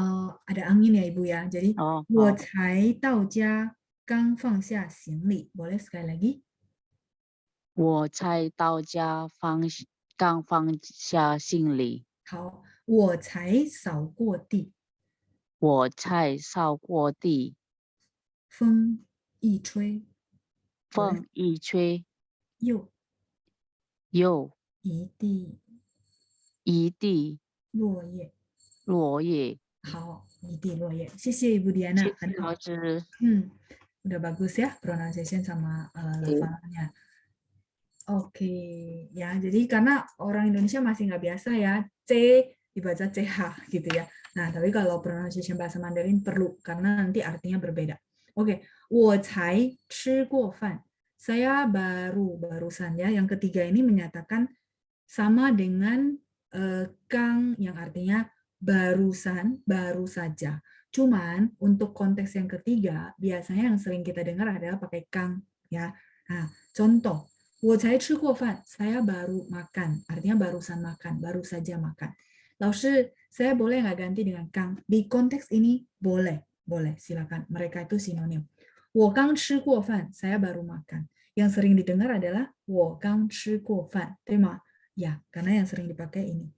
ada angin ya Ibu ya. Jadi 我才到家刚放下行李. Boleh sekali lagi? 我才到家刚放下行李. 好，我才扫过地. 我才扫过地. 风一吹. 风一吹. 又一滴落叶. 落叶. 好，一滴落叶. 谢谢 Ibu Diana. 很好。Udah bagus ya pronunciation sama lafalannya. Oke, ya. Jadi karena orang Indonesia masih nggak biasa ya, C dibaca CH gitu ya. Nah, tapi kalau pronunciation bahasa Mandarin perlu karena nanti artinya berbeda. Oke, 我才吃过饭. Saya barusan ya. Yang ketiga ini menyatakan sama dengan Kang yang artinya barusan, baru saja. Cuman untuk konteks yang ketiga, biasanya yang sering kita dengar adalah pakai Kang ya. Nah, contoh, 我才吃过饭, saya baru makan, artinya barusan makan, baru saja makan. Lalu saya boleh nggak ganti dengan Kang? Di konteks ini boleh, silakan. Mereka itu sinonim. 我刚吃过饭, saya baru makan. Yang sering didengar adalah 我刚吃过饭, 对吗? Ya, karena yang sering dipakai ini.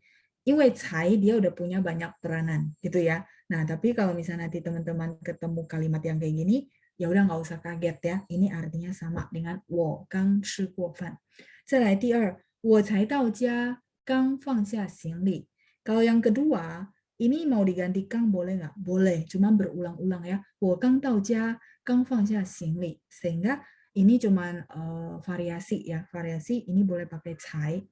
因为才 dia udah punya banyak peranan, gitu ya. Nah, tapi kalau misalnya nanti teman-teman ketemu kalimat yang kayak gini, ya udah nggak usah kaget ya. Ini artinya sama dengan 我刚吃过饭. 再来第二，我才到家，刚放下行李. Kalau yang kedua, ini mau diganti Kang boleh nggak? Boleh, cuma berulang-ulang ya. 我刚到家，刚放下行李. Sehingga ini cuman variasi ya. Variasi ini boleh pakai 才.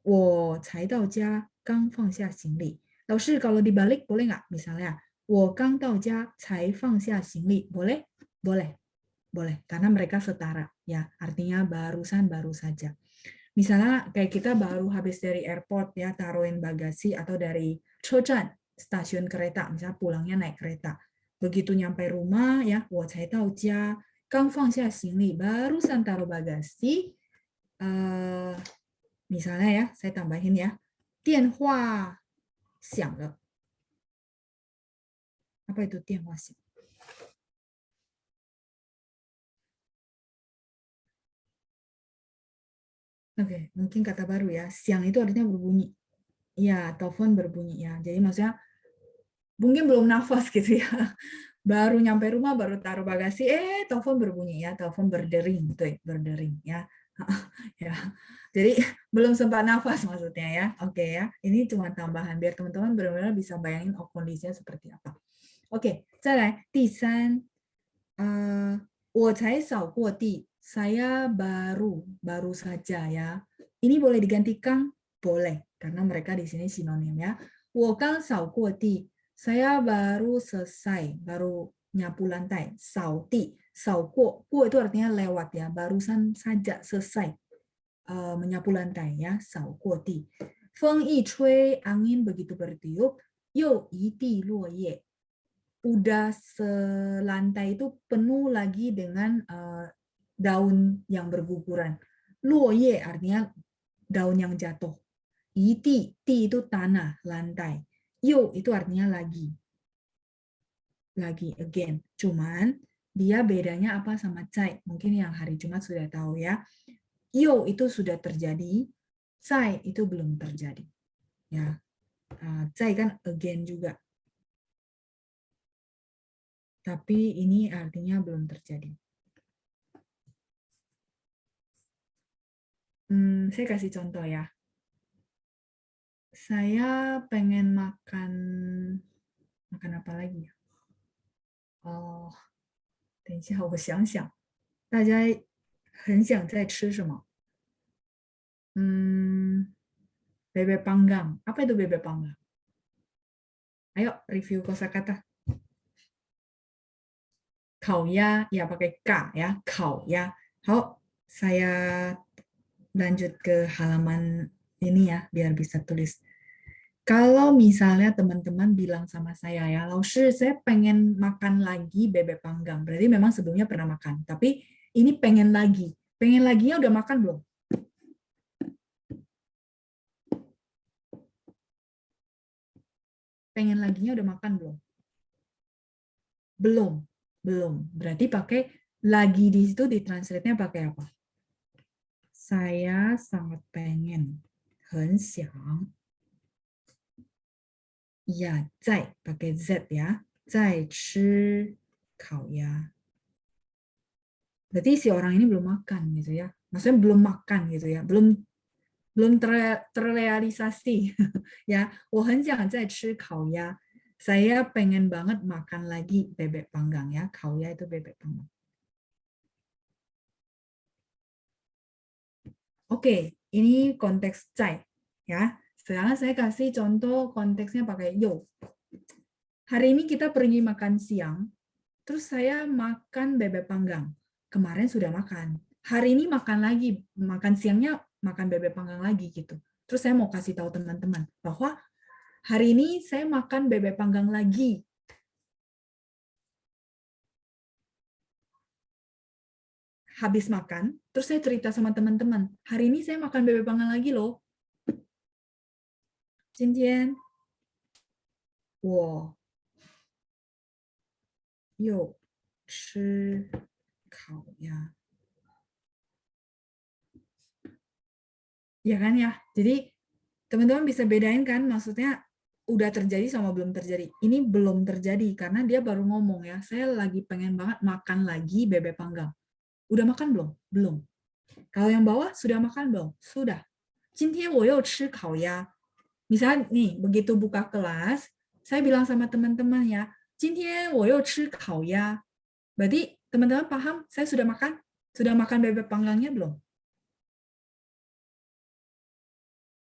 我才到家，刚放下行李. 老师 kalau dibalik boleh nggak? Misalnya, 我刚到家才放下行李. Boleh? Boleh. Boleh. Karena mereka setara ya. Artinya barusan baru saja. Misalnya kayak kita baru habis dari airport ya, taruhin bagasi atau dari chojan, stasiun kereta, misalnya pulangnya naik kereta. Begitu nyampe rumah ya, 我才到家，刚放下行李, barusan taruh bagasi. Misalnya ya, saya tambahin ya, 电话响了. Apa itu 电话响? Oke, mungkin kata baru ya. Siang itu artinya berbunyi. Iya, telepon berbunyi ya. Jadi maksudnya mungkin belum nafas gitu ya. Baru nyampe rumah, baru taruh bagasi, telepon berbunyi ya. Telepon berdering, tuh, berdering ya. Ya. Jadi belum sempat nafas maksudnya ya. Oke ya. Ini cuma tambahan biar teman-teman benar-benar bisa bayangin kondisinya seperti apa. Oke, 再来第三，我才扫过地. Saya baru saja ya. Ini boleh diganti Kang? Boleh, karena mereka di sini sinonim ya. 我刚扫过地. Saya baru selesai, baru nyapu lantai. 扫地, 扫过, 过 itu artinya lewat ya, barusan saja selesai menyapu lantai ya, 扫过地. 风一吹, angin begitu bertiup, 又一地落叶. Udah selantai itu penuh lagi dengan daun yang berguguran. 落叶 artinya daun yang jatuh. 一地, ti itu tanah, lantai. 又 itu artinya lagi. Lagi, again. Cuman dia bedanya apa sama 在? Mungkin yang hari Jumat sudah tahu ya. 又 itu sudah terjadi, 在 itu belum terjadi. Ya. 在 kan again juga. Tapi ini artinya belum terjadi. Saya kasih contoh ya. Saya pengen makan apa lagi ya? 等一下，我想想，大家很想再吃什么？bebek panggang. Apa itu bebek panggang? Ayo review kosakata. 烤鸭, ya pakai K ya, 烤鸭. Hao, saya lanjut ke halaman ini ya, biar bisa tulis. Kalau misalnya teman-teman bilang sama saya ya, Laoshi, saya pengen makan lagi bebek panggang. Berarti memang sebelumnya pernah makan. Tapi ini pengen lagi. Pengen laginya udah makan belum? Pengen laginya udah makan belum? Belum. Berarti pakai lagi di situ ditranslate-nya pakai apa? Saya sangat pengen. 很想. Ya, 在 pakai Z ya. 在吃烤鸭. Berarti si orang ini belum makan gitu ya. Maksudnya belum makan gitu ya. Belum terrealisasi ya. 我很想再吃烤鸭. Saya pengen banget makan lagi bebek panggang ya. 烤鸭 itu bebek panggang. Oke, ini konteks 在 ya. Sekarang saya kasih contoh konteksnya pakai yo. Hari ini kita pergi makan siang. terus saya makan bebek panggang. Kemarin sudah makan. Hari ini makan lagi, makan siangnya makan bebek panggang lagi gitu. Terus saya mau kasih tahu teman-teman bahwa hari ini saya makan bebek panggang lagi. Habis makan, terus saya cerita sama teman-teman, hari ini saya makan bebek panggang lagi loh. 今天我又吃烤鸭. Ya kan ya? Jadi teman-teman bisa bedain kan, maksudnya udah terjadi sama belum terjadi. Ini belum terjadi karena dia baru ngomong ya, saya lagi pengen banget makan lagi bebek panggang. Udah makan belum? Belum. Kalau yang bawah sudah makan belum? Sudah. 今天我又吃烤鸭. Misalnya nih, begitu buka kelas, saya bilang sama teman-teman ya, 今天我又吃烤鸭. Berarti teman-teman paham, saya sudah makan? Sudah makan bebek panggangnya belum?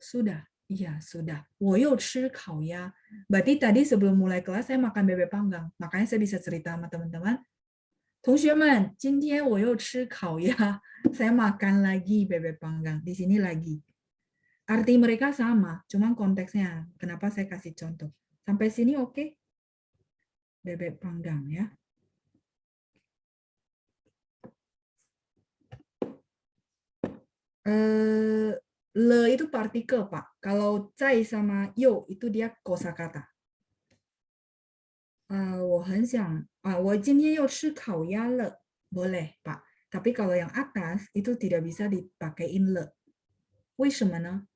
Sudah. Iya, sudah. 我又吃烤鸭. Berarti tadi sebelum mulai kelas saya makan bebek panggang. Makanya saya bisa cerita sama teman-teman. 同学们，今天我又吃烤鸭. Saya makan lagi bebek panggang. Di sini lagi. Arti mereka sama, cuma konteksnya. Kenapa saya kasih contoh? Sampai sini oke? Bebek panggang ya. Le itu partikel, Pak. Kalau zai sama you itu dia kosakata. 我很想我今天又吃烤鸭了. Boleh, Pak. Tapi kalau yang atas itu tidak bisa dipakein le. 为什么呢?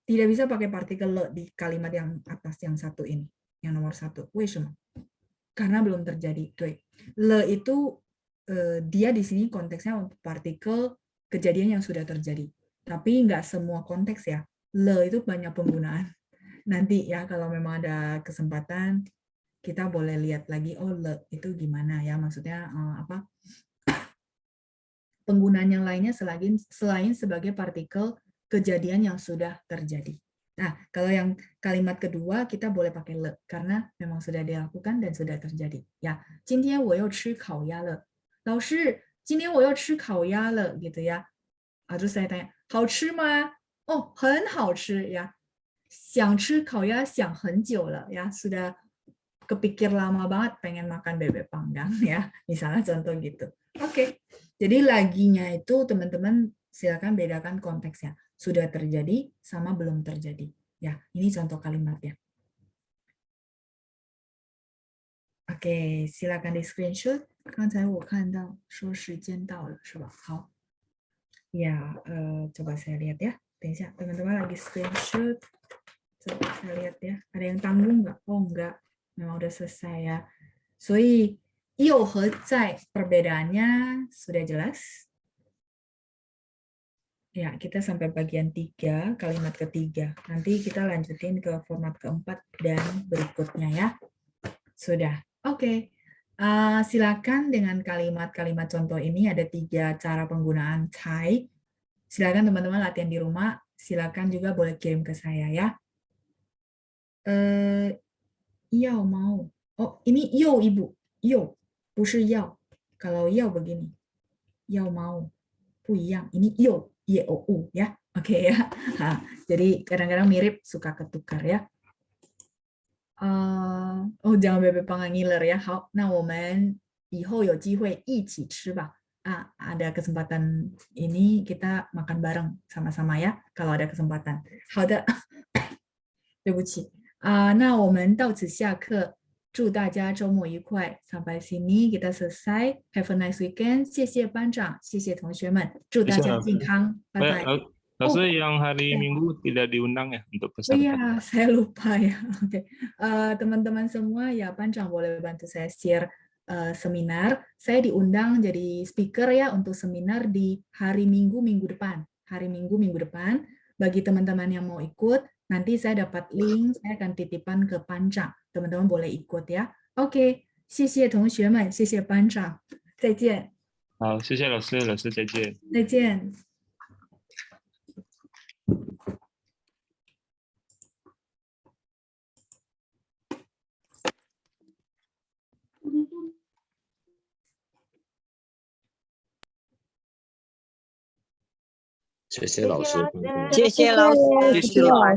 Tidak bisa pakai partikel le di kalimat yang atas yang satu ini, yang nomor satu. 为什么? Karena belum terjadi. Le itu dia di sini konteksnya untuk partikel kejadian yang sudah terjadi. Tapi nggak semua konteks ya. Le itu banyak penggunaan. Nanti ya kalau memang ada kesempatan kita boleh lihat lagi le itu gimana ya, maksudnya apa? Penggunaan yang lainnya selain sebagai partikel kejadian yang sudah terjadi. Nah, kalau yang kalimat kedua kita boleh pakai le karena memang sudah dilakukan dan sudah terjadi. Ya, 今天我又吃烤鸭了. 老师，今天我又吃烤鸭了 gitu ya. Terus saya tanya, 好吃吗? Oh, 很好吃 ya. 想吃烤鸭想很久了 ya, sudah kepikir lama banget pengen makan bebek panggang ya. Misalnya contoh gitu. Oke. Jadi laginya itu teman-teman silakan bedakan konteksnya. Sudah terjadi sama belum terjadi. Ya, ini contoh kalimatnya. Oke, silakan di screenshot. 刚才我看到说时间到了，是吧？好。Ya, coba saya lihat ya. 等一下, teman-teman lagi screenshot. Coba saya lihat ya. Ada yang tanggung nggak? Oh, enggak. Memang udah selesai ya. 所以 iyo 和在 perbedaannya sudah jelas. Ya, kita sampai bagian 3, kalimat ketiga. Nanti kita lanjutin ke format keempat dan berikutnya ya. Sudah. Oke. Silakan dengan kalimat-kalimat contoh ini ada 3 cara penggunaan cai. Silakan teman-teman latihan di rumah. Silakan juga boleh kirim ke saya ya. Yao mau. Oh, ini yo ibu. Yo. 不是要. Kalau yao begini. Yao mau. 不一样. Ini yo. Ye o u ya. Oke ya. Jadi kadang-kadang mirip, suka ketukar ya. Oh, jangan bebek panggang ngiler ya. 好，那我们以后有机会一起吃吧. Ada kesempatan ini kita makan bareng sama-sama ya. Kalau ada kesempatan. 好的。对不起。那我们到此下课。祝大家周末愉快。Sampai sini kita selesai. Have a nice weekend. 谢谢班长，谢谢同学们，祝大家健康。拜拜。老师yang hari Minggu tidak diundang ya untuk peserta. Iya, saya lupa ya. Oke. Teman-teman semua ya, Panjang boleh bantu saya share seminar. Saya diundang jadi speaker ya untuk seminar di hari Minggu minggu depan. Hari Minggu minggu depan. Bagi teman-teman yang mau ikut, nanti saya dapat link, saya akan titipan ke Panjang. Teman-teman boleh ikut ya. Oke. 谢谢同学们，谢谢班长，再见。好，谢谢老师，老师再见。再见。谢谢老师。谢谢老师。谢谢老师。